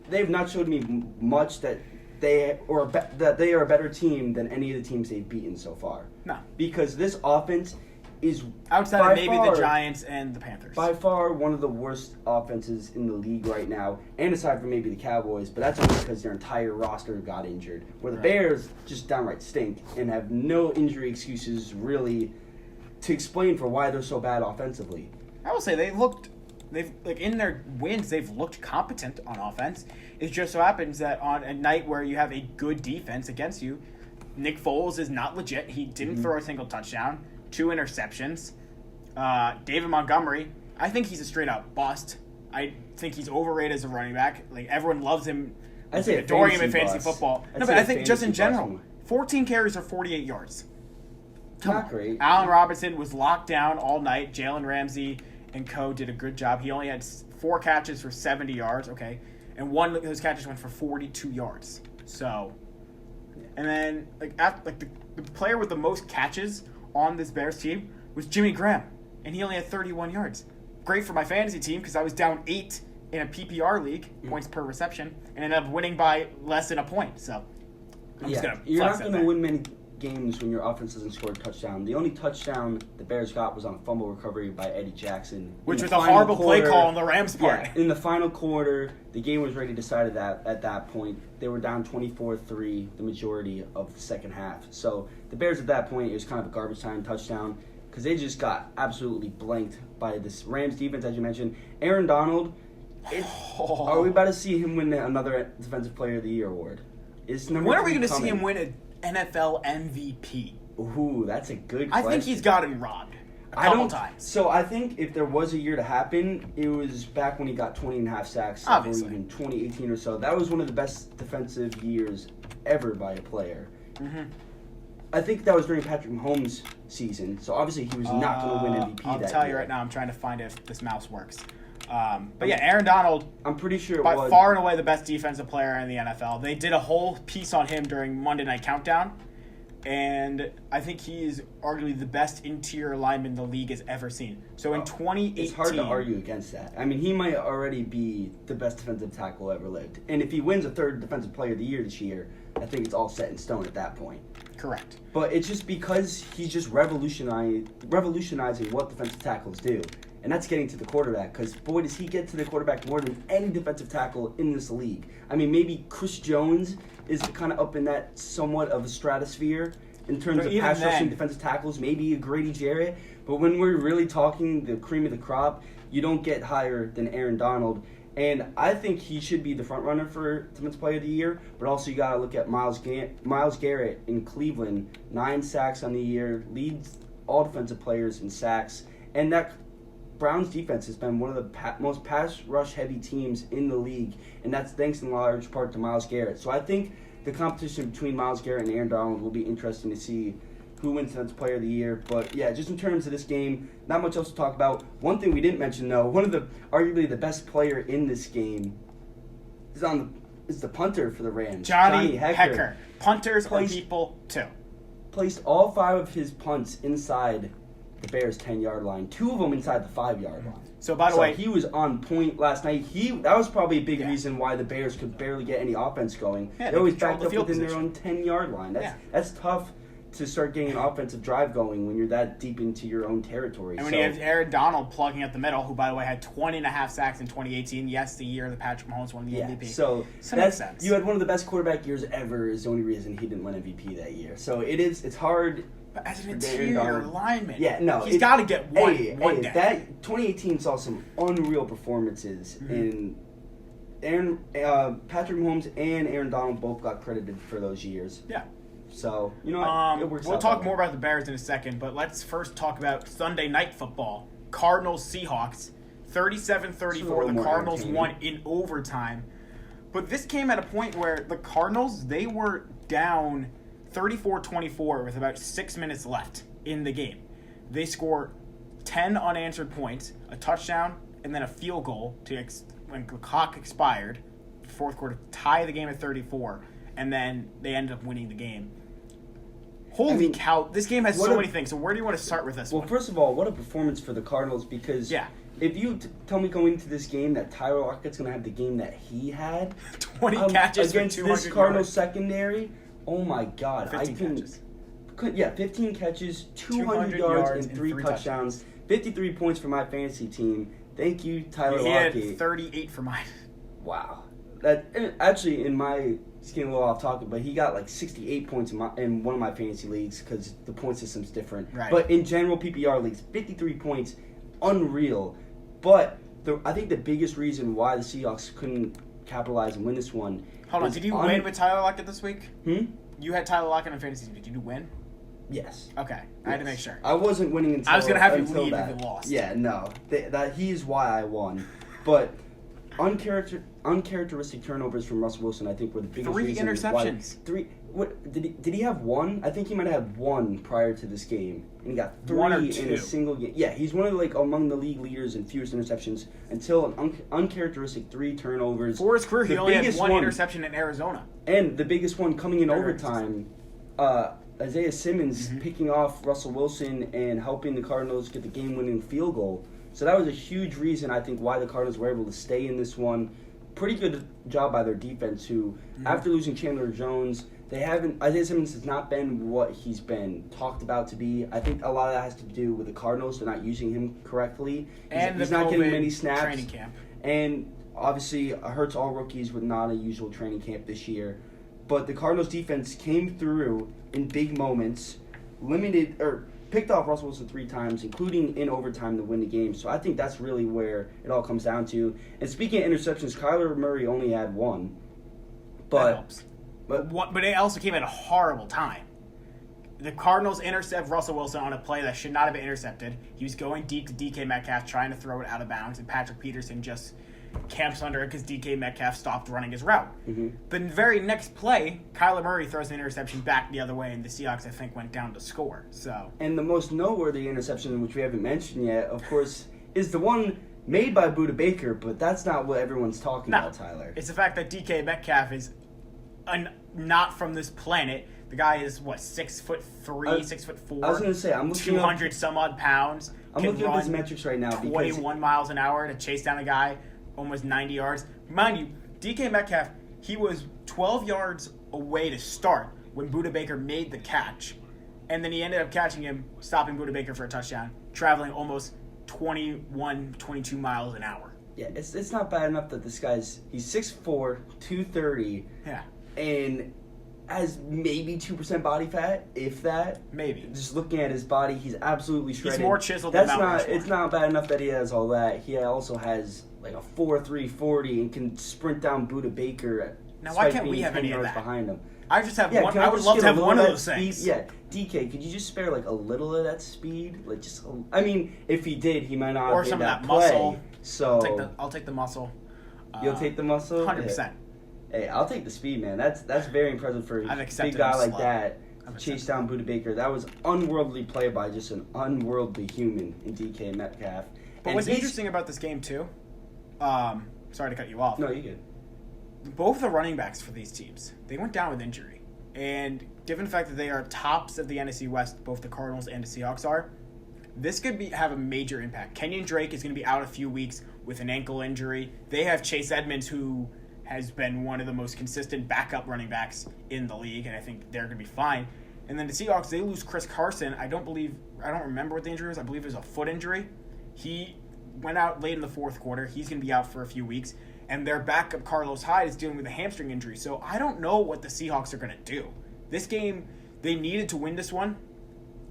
they've not showed me much that they are a better team than any of the teams they've beaten so far. No, because this offense is outside of maybe the Giants and the Panthers. By far one of the worst offenses in the league right now, and aside from maybe the Cowboys, but that's only because their entire roster got injured. Where the Bears just downright stink and have no injury excuses really to explain for why they're so bad offensively. I will say they've in their wins they've looked competent on offense. It just so happens that on a night where you have a good defense against you, Nick Foles is not legit. He didn't throw a single touchdown. 2 interceptions. David Montgomery, I think he's a straight-out bust. I think he's overrated as a running back. Like, everyone loves him. I'd say adoring him in fantasy football. No, but I think just in general, bust. 14 carries for 48 yards. Not great. Allen Robinson was locked down all night. Jalen Ramsey and co. did a good job. He only had 4 catches for 70 yards, okay, and one of those catches went for 42 yards. So, and then the player with the most catches on this Bears team was Jimmy Graham, and he only had 31 yards. Great for my fantasy team because I was down 8 in a PPR league, points per reception, and ended up winning by less than a point. So you're not going to win many games when your offense doesn't score a touchdown. The only touchdown the Bears got was on a fumble recovery by Eddie Jackson, which was a horrible play call on the Rams' part. Yeah, in the final quarter, the game was already decided at that point. They were down 24-3 the majority of the second half. So the Bears at that point, it was kind of a garbage time touchdown because they just got absolutely blanked by this Rams defense, as you mentioned. Aaron Donald, are we about to see him win another Defensive Player of the Year award? When are we going to see him win an NFL MVP? Ooh, that's a good question. I think he's gotten robbed a couple times. So I think if there was a year to happen, it was back when he got 20.5 sacks, obviously, I believe in 2018 or so. That was one of the best defensive years ever by a player. Mm-hmm. I think that was during Patrick Mahomes' season, so obviously he was not going to win MVP that year. I'll tell you right now, I'm trying to find if this mouse works. But yeah, Aaron Donald, I'm pretty sure by far and away the best defensive player in the NFL. They did a whole piece on him during Monday Night Countdown, and I think he is arguably the best interior lineman the league has ever seen. So in 2018... It's hard to argue against that. I mean, he might already be the best defensive tackle ever lived. And if he wins a 3rd Defensive Player of the Year this year, I think it's all set in stone at that point. Correct. But it's just because he's just revolutionizing what defensive tackles do. And that's getting to the quarterback, because, boy, does he get to the quarterback more than any defensive tackle in this league. I mean, maybe Chris Jones is kind of up in that somewhat of a stratosphere in terms of pass rushing defensive tackles, maybe a Grady Jarrett. But when we're really talking the cream of the crop, you don't get higher than Aaron Donald. And I think he should be the front runner for Defensive Player of the Year. But also you got to look at Myles Garrett in Cleveland, 9 sacks on the year, leads all defensive players in sacks. And that Browns defense has been one of the most pass rush heavy teams in the league, and that's thanks in large part to Myles Garrett. So I think the competition between Myles Garrett and Aaron Donald will be interesting to see who wins Defensive Player of the Year. But yeah, just in terms of this game, not much else to talk about. One thing we didn't mention though, arguably the best player in this game is the punter for the Rams, Johnny Hecker. Punters are people too. Placed all 5 of his punts inside the Bears' 10-yard line. 2 of them inside the 5-yard line. So by the way, he was on point last night. That was probably a big reason why the Bears could barely get any offense going. Yeah, they always backed up within position. their own 10-yard line. That's tough to start getting an offensive drive going when you're that deep into your own territory. And when you have Aaron Donald plugging up the middle, who, by the way, had 20.5 sacks in 2018. Yes, the year that Patrick Mahomes won the MVP. So that makes sense. You had one of the best quarterback years ever is the only reason he didn't win MVP that year. So it's hard. But as an interior lineman, he's got to get one down. That 2018 saw some unreal performances, and Patrick Mahomes and Aaron Donald both got credited for those years. Yeah. So, it works out. We'll talk more about the Bears in a second, but let's first talk about Sunday Night Football. Cardinals-Seahawks, 37-34. The Cardinals won in overtime. But this came at a point where the Cardinals, they were down 34-24 with about 6 minutes left in the game. They scored 10 unanswered points, a touchdown, and then a field goal when the clock expired, fourth quarter, tie the game at 34, and then they ended up winning the game. Holy cow, this game has so many things. So where do you want to start with this one? Well, first of all, what a performance for the Cardinals, because if you tell me going into this game that Tyler Lockett's going to have the game that he had, 20 catches against for 200 this Cardinals yards. secondary, oh my God. 15 catches. 15 catches, 200 yards, and 3 touchdowns. 53 points for my fantasy team. Thank you, Tyler Lockett. He had 38 for mine. Wow. Actually, in my... It's getting a little off topic, but he got like 68 points in one of my fantasy leagues because the point system's different. Right. But in general PPR leagues, 53 points, unreal. But I think the biggest reason why the Seahawks couldn't capitalize and win this one... Hold on, did you win with Tyler Lockett this week? You had Tyler Lockett in fantasy. Did you win? Yes. Okay, I had to make sure. I wasn't winning until I was going to have you lead that. if you lost. Yeah, no. He's why I won. But... Uncharacteristic turnovers from Russell Wilson, I think, were the biggest reason. 3 interceptions. What did he have 1? I think he might have had 1 prior to this game, and he got 3 1 or 2 in a single game. Yeah, he's one of among the league leaders in fewest interceptions until an uncharacteristic 3 turnovers. For his career, he only had 1 interception in Arizona, and the biggest one coming in overtime. Isaiah Simmons picking off Russell Wilson and helping the Cardinals get the game-winning field goal. So that was a huge reason, I think, why the Cardinals were able to stay in this one. Pretty good job by their defense, who, after losing Chandler Jones, Isaiah Simmons has not been what he's been talked about to be. I think a lot of that has to do with the Cardinals. They're not using him correctly. He's not getting many snaps. Training camp. And obviously, it hurts all rookies with not a usual training camp this year. But the Cardinals defense came through in big moments, picked off Russell Wilson 3 times, including in overtime to win the game. So I think that's really where it all comes down to. And speaking of interceptions, Kyler Murray only had 1. But that helps. But it also came at a horrible time. The Cardinals intercept Russell Wilson on a play that should not have been intercepted. He was going deep to DK Metcalf, trying to throw it out of bounds, and Patrick Peterson just camps under it because DK Metcalf stopped running his route. The very next play, Kyler Murray throws an interception back the other way, and the Seahawks, I think, went down to score. And the most noteworthy interception, which we haven't mentioned yet, of course, is the one made by Budda Baker, but that's not what everyone's talking about, Tyler. It's the fact that DK Metcalf is not from this planet. The guy is, 6'3", 6'4". I was going to say, I'm looking 200 some odd pounds. I'm looking at his metrics right now. 21 miles an hour to chase down a guy almost 90 yards. Mind you, DK Metcalf, he was 12 yards away to start when Budda Baker made the catch. And then he ended up catching him, stopping Budda Baker for a touchdown, traveling almost 21, 22 miles an hour. Yeah, it's not bad enough that he's 6'4", 230. Yeah. And has maybe 2% body fat, if that. Maybe. Just looking at his body, he's absolutely shredded. He's more chiseled than Mount Rushmore. It's not bad enough that he has all that. He also has a 4.3 40 and can sprint down Budda Baker. Now, why can't we have any of that? Behind him. I just have one. I would love to have one of those things. Yeah, DK, could you just spare a little of that speed? If he did, he might not. Or have some of that that play, muscle. So I'll take the muscle. You'll take the muscle. 100%. Hey, I'll take the speed, man. That's very impressive for a I've big accepted guy him like slow. that chase down Buda Baker. That was unworldly play by just an unworldly human in DK Metcalf. But what's interesting about this game, too, sorry to cut you off. No, you good. Both the running backs for these teams, they went down with injury. And given the fact that they are tops of the NFC West, both the Cardinals and the Seahawks are, this could have a major impact. Kenyon Drake is going to be out a few weeks with an ankle injury. They have Chase Edmonds, who has been one of the most consistent backup running backs in the league, and I think they're going to be fine. And then the Seahawks, they lose Chris Carson. I don't remember what the injury was. I believe it was a foot injury. He went out late in the fourth quarter. He's going to be out for a few weeks. And their backup, Carlos Hyde, is dealing with a hamstring injury. So I don't know what the Seahawks are going to do. This game, they needed to win this one,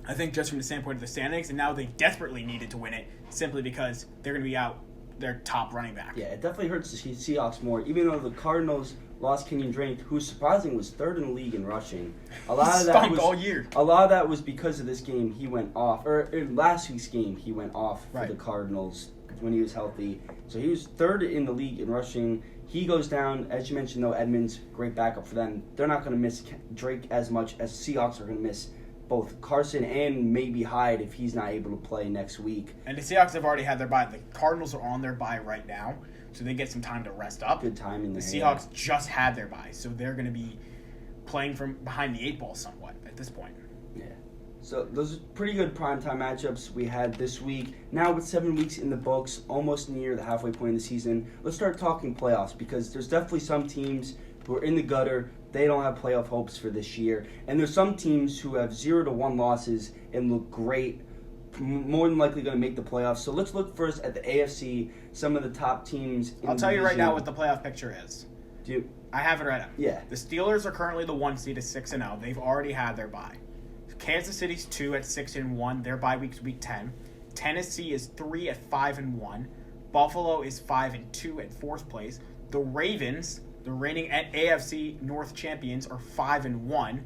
I think, just from the standpoint of the standings, and now they desperately needed to win it simply because they're going to be out their top running back. Yeah, it definitely hurts the Seahawks more, even though the Cardinals lost Kenyon Drake, who surprisingly was third in the league in rushing. A lot of that was all year. A lot of that was because of this game he went off, or in last week's game he went off for the Cardinals when he was healthy. So he was third in the league in rushing. He goes down, as you mentioned, though. Edmonds, great backup for them. They're not going to miss Drake as much as Seahawks are going to miss both Carson and maybe Hyde if he's not able to play next week. And the Seahawks have already had their bye. The Cardinals are on their bye right now, so they get some time to rest up. Good timing there. The Seahawks just had their bye, so they're going to be playing from behind the eight ball somewhat at this point. Yeah. So those are pretty good primetime matchups we had this week. Now with 7 weeks in the books, almost near the halfway point of the season, let's start talking playoffs because there's definitely some teams who are in the gutter. They don't have playoff hopes for this year. And there's some teams who have 0-1 losses and look great, more than likely going to make the playoffs. So let's look first at the AFC, some of the top teams in I'll tell you right now what the playoff picture is. I have it right now. Yeah. The Steelers are currently the 1 seed at 6-0. They've already had their bye. Kansas City's 2 at 6-1. Their bye week's week 10. Tennessee is 3 at 5-1. Buffalo is 5-2 at 4th place. The Ravens, the reigning AFC North champions, are 5-1,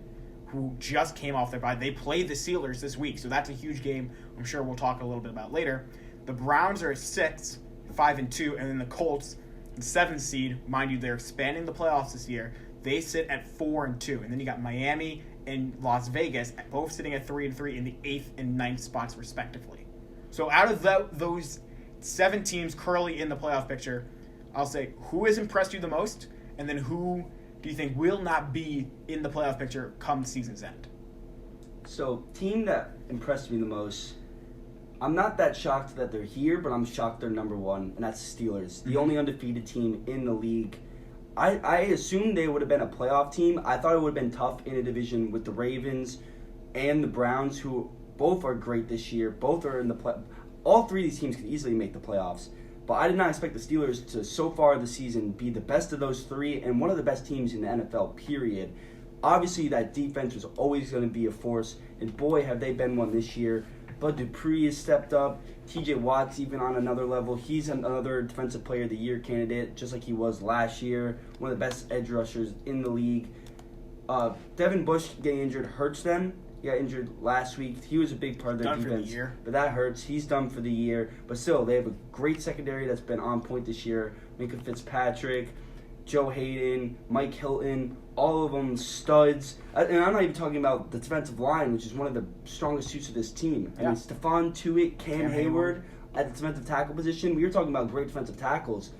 who just came off their bye. They played the Steelers this week, so that's a huge game. I'm sure we'll talk a little bit about later. The Browns are at 6, 5-2, and then the Colts, the 7th seed, mind you, they're expanding the playoffs this year. They sit at 4-2, and then you got Miami and Las Vegas, both sitting at 3-3 in the 8th and 9th spots respectively. So out of those 7 teams currently in the playoff picture, I'll say who has impressed you the most, and then who do you think will not be in the playoff picture come the season's end? So, team that impressed me the most, I'm not that shocked that they're here, but I'm shocked they're number 1, and that's Steelers, the only undefeated team in the league. I assumed they would have been a playoff team. I thought it would have been tough in a division with the Ravens and the Browns, who both are great this year. Both are in the play. All 3 of these teams could easily make the playoffs. But I did not expect the Steelers to, so far this season, be the best of those 3 and one of the best teams in the NFL, period. Obviously, that defense was always going to be a force, and boy, have they been one this year. Bud Dupree has stepped up. TJ Watt's even on another level. He's another Defensive Player of the Year candidate, just like he was last year. One of the best edge rushers in the league. Devin Bush getting injured hurts them. He got injured last week. He was a big part of their defense. For the year. But that hurts. He's done for the year. But still, they have a great secondary that's been on point this year. Minka Fitzpatrick, Joe Hayden, Mike Hilton, all of them studs. And I'm not even talking about the defensive line, which is one of the strongest suits of this team. I mean, Stephon Tuitt, Cam Hayward at the defensive tackle position. We were talking about great defensive tackles.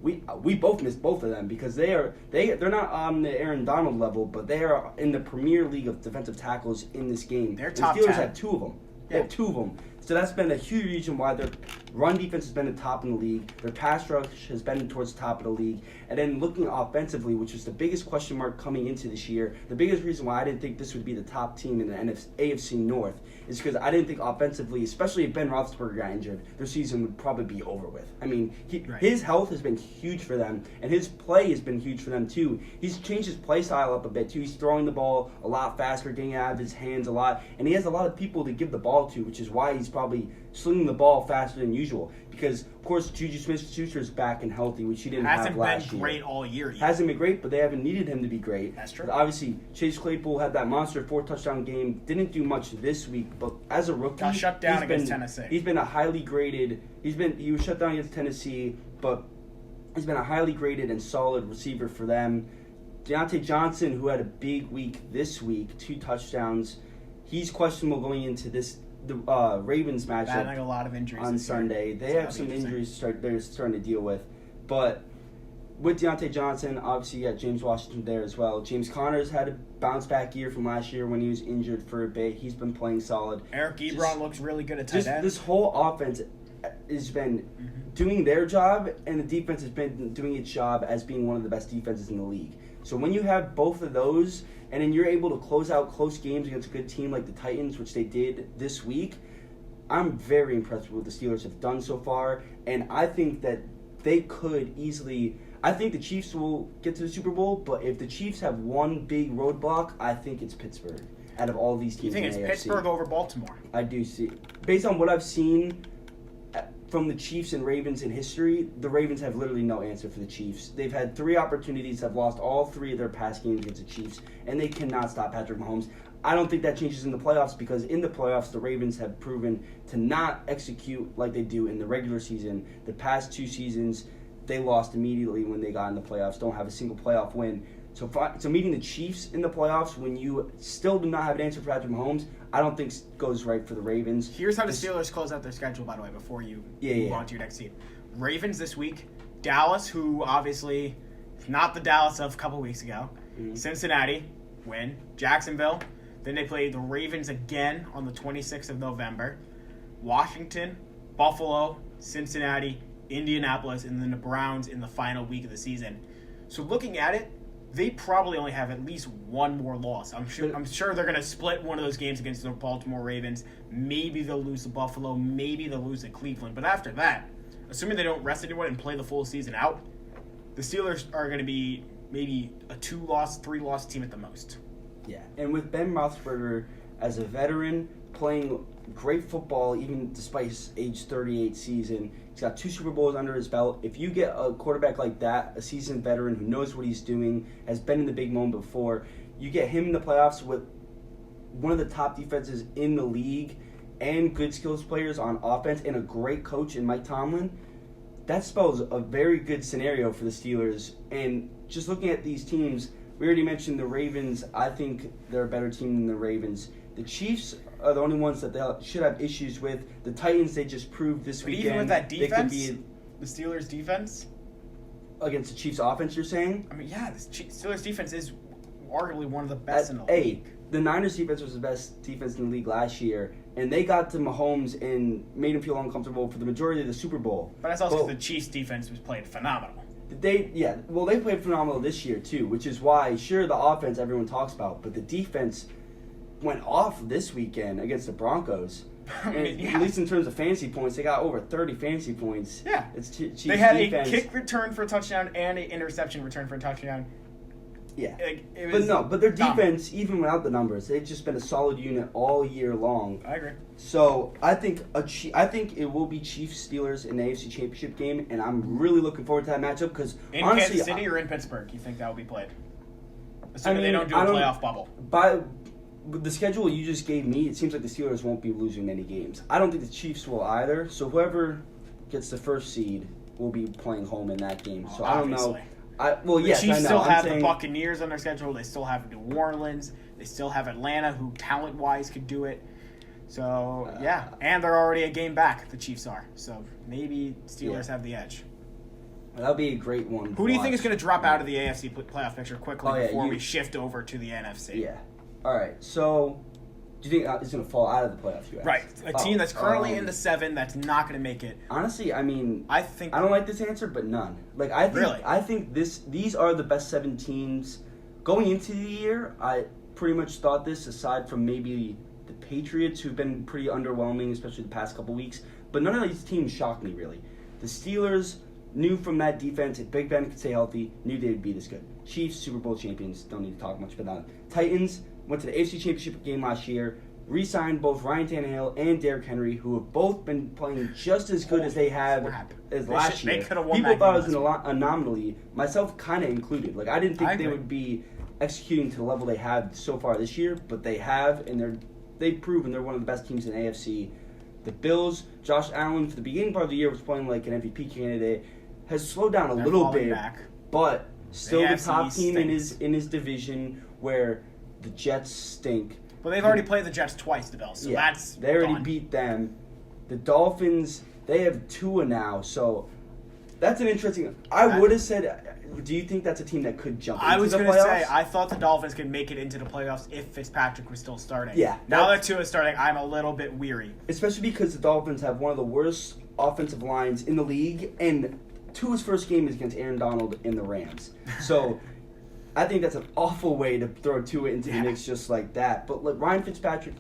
We both missed both of them because they're not on the Aaron Donald level, but they are in the Premier League of defensive tackles in this game. They're top 10. The Steelers 10. have 2 of them. They have 2 of them. So that's been a huge reason why their run defense has been the top in the league. Their pass rush has been towards the top of the league. And then looking offensively, which was the biggest question mark coming into this year, the biggest reason why I didn't think this would be the top team in the AFC North is because I didn't think offensively, especially if Ben Roethlisberger got injured, their season would probably be over with. I mean, his health has been huge for them, and his play has been huge for them too. He's changed his play style up a bit too. He's throwing the ball a lot faster, getting it out of his hands a lot, and he has a lot of people to give the ball to, which is why he's probably slinging the ball faster than usual. Because, of course, Juju Smith-Schuster's back and healthy, which he didn't have last year. Hasn't been great all year. Hasn't been great, but they haven't needed him to be great. That's true. But obviously, Chase Claypool had that monster 4-touchdown game. Didn't do much this week, but as a rookie, got shut down against Tennessee. He's been a highly graded. He was shut down against Tennessee, but he's been a highly graded and solid receiver for them. Deontay Johnson, who had a big week this week, 2 touchdowns, he's questionable going into the Ravens matchup. Battling a lot of injuries on Sunday. They have some injuries they're starting to deal with. But with Deontay Johnson, obviously you got James Washington there as well. James Conner's had a bounce-back year from last year when he was injured for a bit. He's been playing solid. Eric Ebron looks really good at tight end. This whole offense has been doing their job, and the defense has been doing its job as being one of the best defenses in the league. So when you have both of those, and then you're able to close out close games against a good team like the Titans, which they did this week, I'm very impressed with what the Steelers have done so far, and I think that they could easily... I think the Chiefs will get to the Super Bowl, but if the Chiefs have one big roadblock, I think it's Pittsburgh out of all these teams in the AFC. You think it's Pittsburgh over Baltimore? I do see. Based on what I've seen from the Chiefs and Ravens in history, the Ravens have literally no answer for the Chiefs. They've had 3 opportunities, have lost all 3 of their past games against the Chiefs, and they cannot stop Patrick Mahomes. I don't think that changes in the playoffs because in the playoffs, the Ravens have proven to not execute like they do in the regular season. The past 2 seasons, they lost immediately when they got in the playoffs, don't have a single playoff win. So meeting the Chiefs in the playoffs when you still do not have an answer for Patrick Mahomes, I don't think goes right for the Ravens. Here's how the Steelers close out their schedule, by the way, before you move on to your next team. Ravens this week, Dallas, who obviously not the Dallas of a couple weeks ago. Mm-hmm. Cincinnati, win. Jacksonville. Then they play the Ravens again on the 26th of November. Washington, Buffalo, Cincinnati, Indianapolis, and then the Browns in the final week of the season. So looking at it, they probably only have at least one more loss. I'm sure they're going to split one of those games against the Baltimore Ravens. Maybe they'll lose to Buffalo. Maybe they'll lose to Cleveland. But after that, assuming they don't rest anyone and play the full season out, the Steelers are going to be maybe a 2-loss, 3-loss team at the most. Yeah, and with Ben Roethlisberger as a veteran playing great football, even despite his age 38 season, he's got 2 Super Bowls under his belt. If you get a quarterback like that, a seasoned veteran who knows what he's doing, has been in the big moment before, you get him in the playoffs with one of the top defenses in the league and good skills players on offense and a great coach in Mike Tomlin, that spells a very good scenario for the Steelers. And just looking at these teams, we already mentioned the Ravens. I think they're a better team than the Ravens. The Chiefs are the only ones that they should have issues with. The Titans, they just proved this weekend. Even with that defense, they could the Steelers' defense? Against the Chiefs' offense, you're saying? I mean, yeah, the Steelers' defense is arguably one of the best in the league. The Niners' defense was the best defense in the league last year, and they got to Mahomes and made him feel uncomfortable for the majority of the Super Bowl. But that's also because the Chiefs' defense was played phenomenal. They played phenomenal this year, too, which is why, sure, the offense everyone talks about, but the defense went off this weekend against the Broncos. At least in terms of fantasy points, they got over 30 fantasy points. Yeah. It's Chiefs they had defense. A kick return for a touchdown and an interception return for a touchdown. Yeah. But their defense, even without the numbers, they've just been a solid unit all year long. I agree. So I think it will be Chiefs Steelers in the AFC Championship game, and I'm really looking forward to that matchup because in honestly, Kansas City or in Pittsburgh, you think that will be played? Assuming they don't do a playoff bubble. By the schedule you just gave me, it seems like the Steelers won't be losing many games. I don't think the Chiefs will either. So whoever gets the first seed will be playing home in that game. So I don't know. The Chiefs still have the Buccaneers on their schedule. They still have New Orleans. They still have Atlanta, who talent-wise could do it. So, and they're already a game back, the Chiefs are. So maybe Steelers have the edge. That'll be a great one. Who do you think is going to drop out of the AFC playoff picture quickly before we shift over to the NFC? Yeah. All right. So, do you think it's going to fall out of the playoffs? You asked? Right. A team that's currently in the 7 that's not going to make it. Honestly, I mean, I don't like this answer, but none. I think these are the best 7 teams going into the year. I pretty much thought this, aside from maybe the Patriots, who've been pretty underwhelming, especially the past couple weeks. But none of these teams shocked me really. The Steelers knew from that defense, if Big Ben could stay healthy, knew they would be this good. Chiefs, Super Bowl champions, don't need to talk much about that. Titans went to the AFC Championship game last year, re-signed both Ryan Tannehill and Derrick Henry, who have both been playing just as good as they have as last year. People thought it was an anomaly, myself kind of included. Like, I didn't think they would be executing to the level they have so far this year, but they have, and they've proven they're one of the best teams in AFC. The Bills, Josh Allen, for the beginning part of the year was playing like an MVP candidate, has slowed down a little bit, but Still the AFC top East team stinks. in his division, where the Jets stink. But they've already played the Jets twice, the Bills, so that's they already done. beat them. The Dolphins, they have Tua now, so that's an interesting. I would have said. Do you think that's a team that could jump into the playoffs? I was going to say, I thought the Dolphins could make it into the playoffs if Fitzpatrick was still starting. Yeah. Now that Tua is starting, I'm a little bit weary. Especially because the Dolphins have one of the worst offensive lines in the league, and Tua's first game is against Aaron Donald in the Rams. So I think that's an awful way to throw Tua into the mix just like that. But like Ryan Fitzpatrick,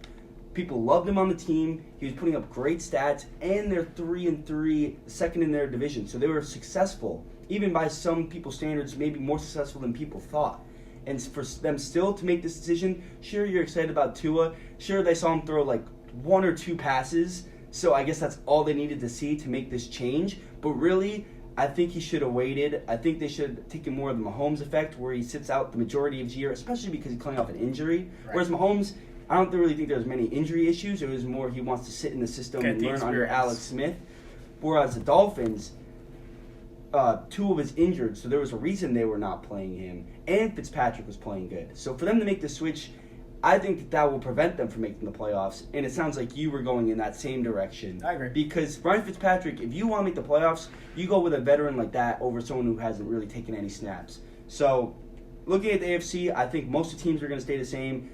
people loved him on the team. He was putting up great stats, and they're 3-3, second in their division. So they were successful, even by some people's standards, maybe more successful than people thought. And for them still to make this decision, sure, you're excited about Tua. Sure, they saw him throw like 1 or 2 passes. So I guess that's all they needed to see to make this change. But really, I think he should have waited. I think they should have taken more of the Mahomes effect, where he sits out the majority of his year, especially because he's coming off an injury. Right. Whereas Mahomes, I don't really think there's many injury issues. It was more he wants to sit in the system and learn under Alex Smith. Whereas the Dolphins, Tua was injured, so there was a reason they were not playing him, and Fitzpatrick was playing good. So for them to make the switch, I think that will prevent them from making the playoffs, and it sounds like you were going in that same direction. I agree. Because Ryan Fitzpatrick, if you want to make the playoffs, you go with a veteran like that over someone who hasn't really taken any snaps. So looking at the AFC, I think most of the teams are going to stay the same.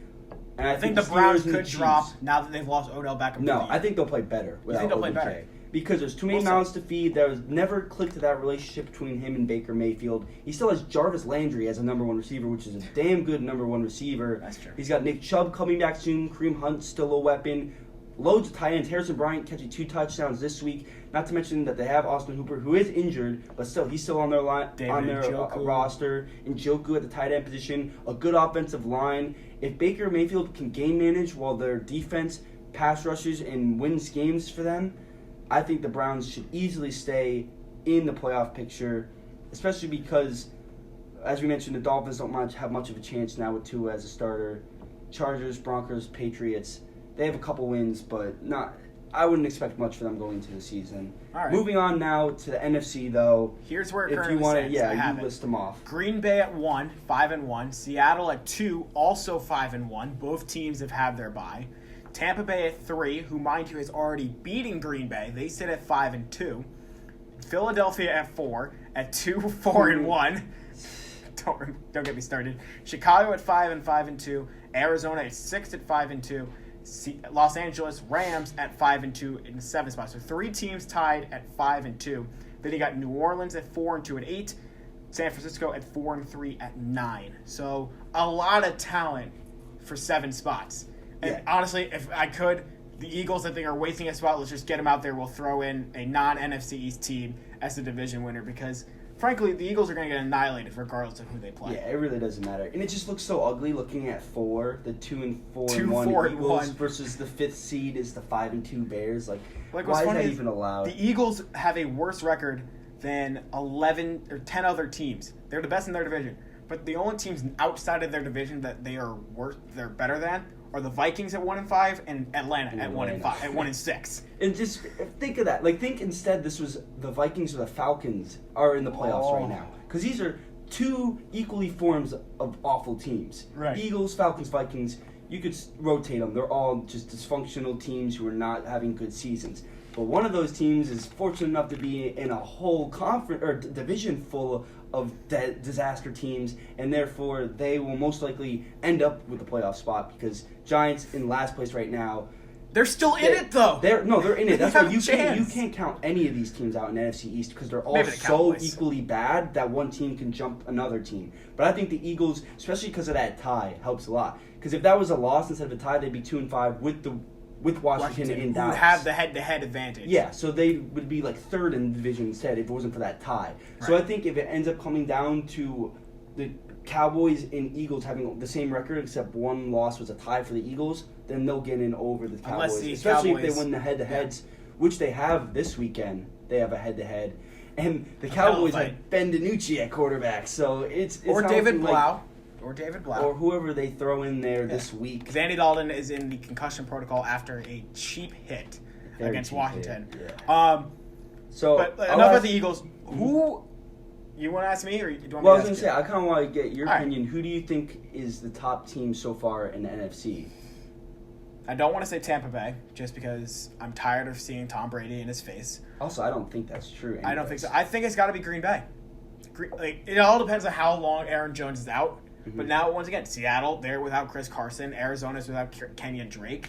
And I think the Browns could drop now that they've lost Odell Beckham. No, I think they'll play better without you think they'll OBJ. play better? Because there's too many mouths to feed. There was never clicked to that relationship between him and Baker Mayfield. He still has Jarvis Landry as a number 1 receiver, which is a damn good number 1 receiver. That's true. He's got Nick Chubb coming back soon. Kareem Hunt's still a weapon. Loads of tight ends. Harrison Bryant catching 2 touchdowns this week. Not to mention that they have Austin Hooper, who is injured, but still he's still on their roster. Njoku at the tight end position. A good offensive line. If Baker Mayfield can game manage while their defense pass rushes and wins games for them, I think the Browns should easily stay in the playoff picture, especially because, as we mentioned, the Dolphins don't have much of a chance now with Tua as a starter. Chargers, Broncos, Patriots, they have a couple wins, but not. I wouldn't expect much for them going into the season. All right. Moving on now to the NFC, though. Here's where it if currently you want to, stands. you list them off. Green Bay at 1, 5-1. Seattle at 2, also 5-1. Both teams have had their bye. Tampa Bay at 3, who, mind you, is already beating Green Bay. They sit at 5-2. Philadelphia at 4, at 2, 4-1. Don't get me started. Chicago at 5-2. Arizona at 6 at 5-2. Los Angeles Rams at 5-2 in the 7th spot. So 3 teams tied at 5-2. Then you got New Orleans at 4-2 at 8. San Francisco at 4-3 at 9. So a lot of talent for 7 spots. And honestly, if I could, the Eagles, I think, are wasting a spot. Let's just get them out there. We'll throw in a non-NFC East team as the division winner because, frankly, the Eagles are going to get annihilated regardless of who they play. Yeah, it really doesn't matter. And it just looks so ugly looking at 4, the 2-4-1 Eagles versus the 5th seed is the 5-2 Bears. Like why is that even allowed? The Eagles have a worse record than 11 or 10 other teams. They're the best in their division. But the only teams outside of their division that they're better than are the Vikings at 1-5 and Atlanta at 1-5 at 1-6. And just think of that. Like, think instead this was the Vikings or the Falcons are in the playoffs right now, because these are 2 equally forms of awful teams. Right. Eagles, Falcons, Vikings. You could rotate them. They're all just dysfunctional teams who are not having good seasons. But one of those teams is fortunate enough to be in a whole conference or division full of disaster teams, and therefore they will most likely end up with the playoff spot because Giants in last place right now. They're still in it though. They're in it. That's why you can't count any of these teams out in NFC East because they're all so equally bad that one team can jump another team. But I think the Eagles, especially because of that tie, helps a lot. Because if that was a loss instead of a tie, they'd be 2-5 with Washington in Dallas. Who have the head-to-head advantage. Yeah, so they would be like 3rd in the division instead if it wasn't for that tie. Right. So I think if it ends up coming down to the Cowboys and Eagles having the same record except one loss was a tie for the Eagles, then they'll get in over the Cowboys. Especially if they win the head-to-heads, which they have this weekend. They have a head-to-head. And the Cowboys have Ben DiNucci at quarterback, so it's or David Blau. Or David Blau. Or whoever they throw in there this week. Because Andy Dalton is in the concussion protocol after a cheap hit against Washington. Yeah. But enough of the Eagles. Who You want to ask me, or do you want Well, I me was to going to say, I kind of want to get your All right. opinion. Who do you think is the top team so far in the NFC? I don't want to say Tampa Bay, just because I'm tired of seeing Tom Brady in his face. Also, I don't think that's true. I don't think so. I think it's got to be Green Bay. It all depends on how long Aaron Jones is out. Mm-hmm. But now, once again, Seattle, they're without Chris Carson. Arizona's without Kenyon Drake.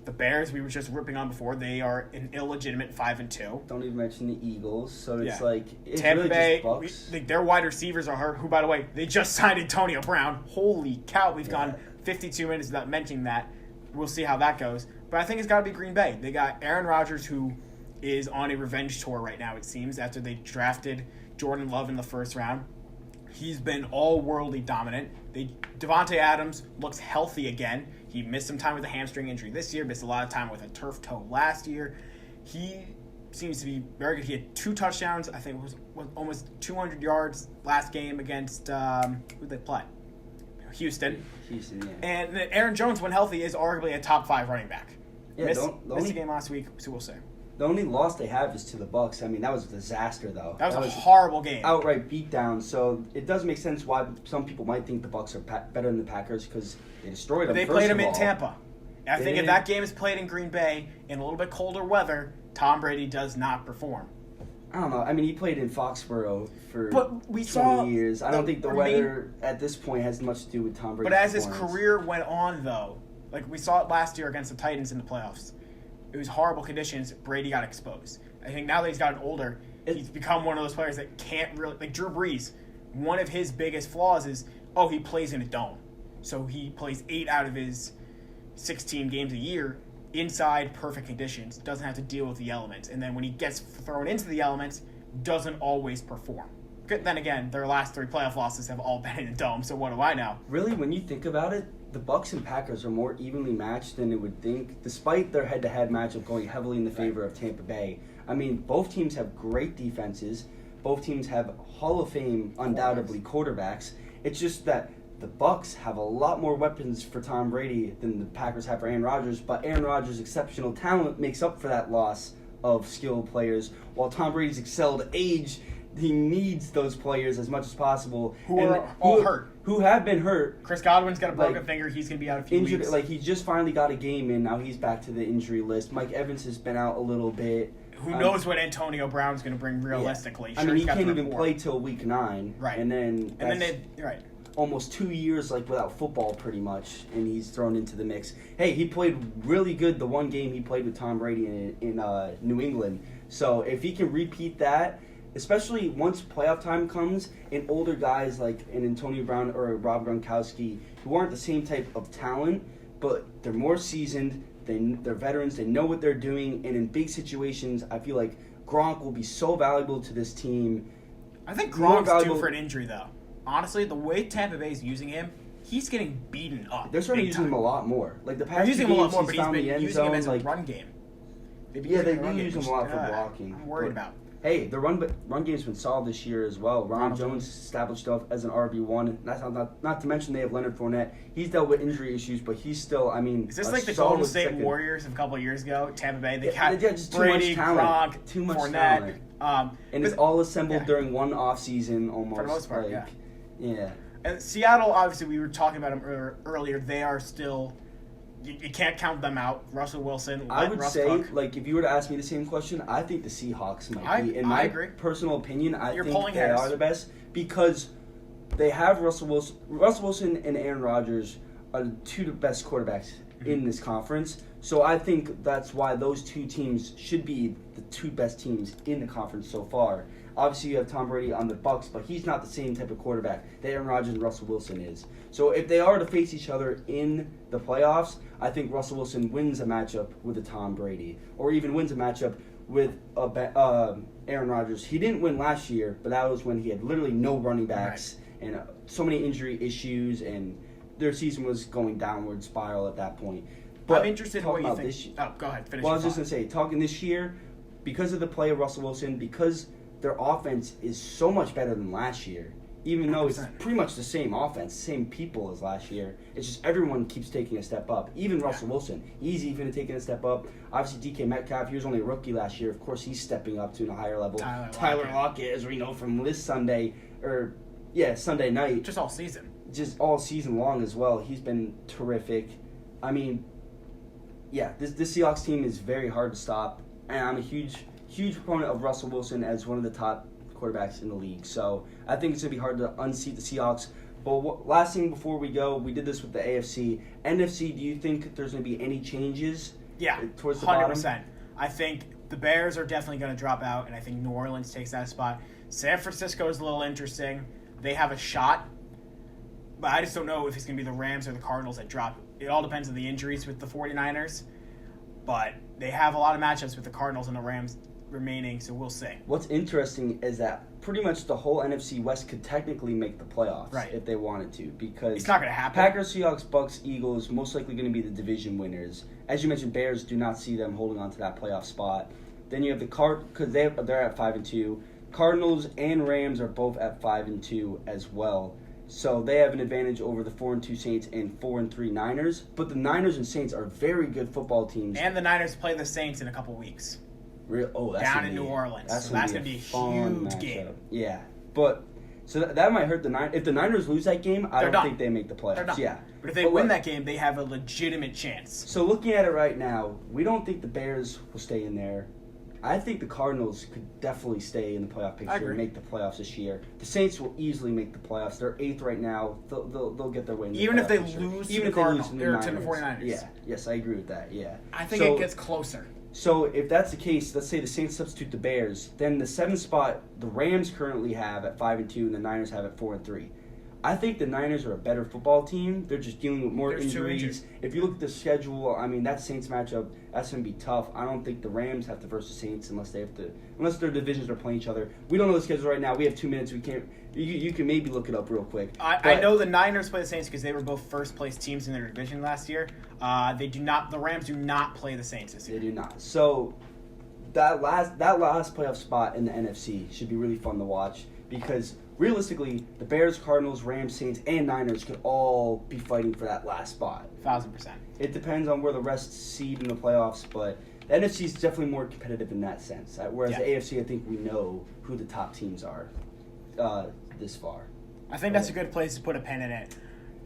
The Bears, we were just ripping on before, they are an illegitimate 5-2. Don't even mention the Eagles. So it's Yeah. like it's Tampa really Bay, just Bucs. their wide receivers are hurt. Who, by the way, they just signed Antonio Brown. Holy cow, we've Yeah. gone 52 minutes without mentioning that. We'll see how that goes. But I think it's got to be Green Bay. They got Aaron Rodgers, who is on a revenge tour right now, it seems, after they drafted Jordan Love in the first round. He's been all-worldly dominant. Devontae Adams looks healthy again. He missed some time with a hamstring injury this year, missed a lot of time with a turf toe last year. He seems to be very good. He had 2 touchdowns. I think it was almost 200 yards last game against, who did they play? Houston. Houston, yeah. And Aaron Jones, when healthy, is arguably a top 5 running back. Yeah, Missed the a game last week, so we'll see. The only loss they have is to the Bucs. I mean, that was a disaster, though. That was a horrible game. Outright beatdown. So it does make sense why some people might think the Bucs are better than the Packers because they destroyed them. They first played of them in all. Tampa. I think if that game is played in Green Bay in a little bit colder weather, Tom Brady does not perform. I don't know. I mean, he played in Foxborough for But we 20 saw years. I don't think the I mean- weather at this point has much to do with Tom Brady. But as his career went on, though, like we saw it last year against the Titans in the playoffs, it was horrible conditions. Brady got exposed. I think now that he's gotten older, he's become one of those players that can't really... Like Drew Brees, one of his biggest flaws is, he plays in a dome. So he plays 8 out of his 16 games a year inside perfect conditions, doesn't have to deal with the elements. And then when he gets thrown into the elements, doesn't always perform. Then again, their last 3 playoff losses have all been in a dome, so what do I know? Really, when you think about it, the Bucs and Packers are more evenly matched than it would think, despite their head-to-head matchup going heavily in the favor of Tampa Bay. I mean, both teams have great defenses. Both teams have Hall of Fame, undoubtedly, quarterbacks. It's just that the Bucs have a lot more weapons for Tom Brady than the Packers have for Aaron Rodgers, but Aaron Rodgers' exceptional talent makes up for that loss of skilled players, while Tom Brady's excelled age, he needs those players as much as possible. Who are all hurt. Who have been hurt. Chris Godwin's got a broken finger. He's going to be out a few Injured, weeks. like he just finally got a game in. Now he's back to the injury list. Mike Evans has been out a little bit. Who knows what Antonio Brown's going to bring realistically? Yeah. Sure, I mean, he got can't the even rapport. play till week 9. Right. And then right. almost 2 years without football pretty much, and he's thrown into the mix. Hey, he played really good the one game he played with Tom Brady in New England. So if he can repeat that, especially once playoff time comes, and older guys like an Antonio Brown or a Rob Gronkowski, who aren't the same type of talent, but they're more seasoned, they're veterans, they know what they're doing, and in big situations, I feel like Gronk will be so valuable to this team. I think Gronk's due for an injury, though. Honestly, the way Tampa Bay is using him, he's getting beaten up. They're starting to use him a lot more. Like the past 2 games, but he's found been the end using him zone, as a run game. They do use him a lot for blocking. I'm worried about. Hey, the run game's been solid this year as well. Ronald Jones established himself as an RB1. That's not to mention they have Leonard Fournette. He's dealt with injury issues, but he's still, I mean, is this like the Golden State Warriors of a couple of years ago? Tampa Bay, they had just Brady, too much talent. Gronk, Too much Fournette. talent. And it's all assembled during one off season almost. For the most part, yeah. And Seattle, obviously, we were talking about them earlier. They are still... You can't count them out. Russell Wilson, I would Russ say, cook. like, if you were to ask me the same question, I think the Seahawks might be. In my personal opinion, I think they are the best because they have Russell Wilson. Russell Wilson and Aaron Rodgers are the 2 best quarterbacks in this conference. So I think that's why those 2 teams should be the 2 best teams in the conference so far. Obviously, you have Tom Brady on the Bucs, but he's not the same type of quarterback that Aaron Rodgers and Russell Wilson is. So if they are to face each other in the playoffs, I think Russell Wilson wins a matchup with a Tom Brady, or even wins a matchup with Aaron Rodgers. He didn't win last year, but that was when he had literally no running backs and so many injury issues, and their season was going downward spiral at that point. But I'm interested in what you think. Go ahead. Finish. Well, I was just going to say, talking this year, because of the play of Russell Wilson, because their offense is so much better than last year, even though it's pretty much the same offense, same people as last year. It's just everyone keeps taking a step up. Even Russell Wilson, he's even taking a step up. Obviously, DK Metcalf, he was only a rookie last year. Of course, he's stepping up to a higher level. Tyler Lockett, as we know from this Sunday, Sunday night. Just all season. Just all season long as well. He's been terrific. I mean, this Seahawks team is very hard to stop, and I'm a huge proponent of Russell Wilson as one of the top quarterbacks in the league. So I think it's going to be hard to unseat the Seahawks. But last thing before we go, we did this with the AFC. NFC, do you think there's going to be any changes towards the 100%. bottom? I think the Bears are definitely going to drop out, and I think New Orleans takes that spot. San Francisco is a little interesting. They have a shot, but I just don't know if it's going to be the Rams or the Cardinals that drop. It all depends on the injuries with the 49ers, but they have a lot of matchups with the Cardinals and the Rams remaining, so we'll see. What's interesting is that pretty much the whole NFC West could technically make the playoffs if they wanted to, because it's not going to happen. Packers, Seahawks, Bucks, Eagles most likely going to be the division winners. As you mentioned, Bears, do not see them holding on to that playoff spot. Then you have the because they're at 5-2. Cardinals and Rams are both at 5-2 as well. So they have an advantage over the 4-2 Saints and 4-3 Niners. But the Niners and Saints are very good football teams. And the Niners play the Saints in a couple weeks. That's down in New Orleans. That's going to be a huge game. Yeah. But so that might hurt the Niners. If the Niners lose that game, I don't think they make the playoffs. They're done. Yeah. But if they win that game, they have a legitimate chance. So looking at it right now, we don't think the Bears will stay in there. I think the Cardinals could definitely stay in the playoff picture and make the playoffs this year. The Saints will easily make the playoffs. They're 8th right now. They'll get their way in the Even if they picture. lose Even to if the they Cardinals lose or to the 49ers. Yeah. Yes, I agree with that. Yeah. I think it gets closer. So if that's the case, let's say the Saints substitute the Bears, then the 7th spot the Rams currently have at 5-2 and the Niners have at 4-3. I think the Niners are a better football team. They're just dealing with more injuries. If you look at the schedule, I mean, that Saints matchup, that's going to be tough. I don't think the Rams have to verse the Saints unless their divisions are playing each other. We don't know the schedule right now. We have 2 minutes. We can't. You can maybe look it up real quick. I know the Niners play the Saints because they were both first place teams in their division last year. They do not. The Rams do not play the Saints this year. They do not. So that last playoff spot in the NFC should be really fun to watch because realistically, the Bears, Cardinals, Rams, Saints, and Niners could all be fighting for that last spot. 1,000%. It depends on where the rest seed in the playoffs, but the NFC is definitely more competitive in that sense. Whereas the AFC, I think we know who the top teams are this far. I think that's a good place to put a pin in it.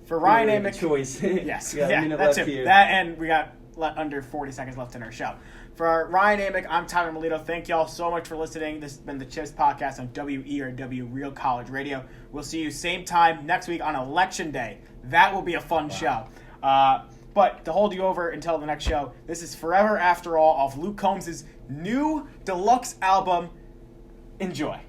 For Ryan Amick, choice. Yes, that's it. That, and we got under 40 seconds left in our show. For Ryan Amick, I'm Tyler Melito. Thank y'all so much for listening. This has been the Chips Podcast on WERW Real College Radio. We'll see you same time next week on Election Day. That will be a fun show. But to hold you over until the next show, this is Forever After All off Luke Combs' new deluxe album. Enjoy.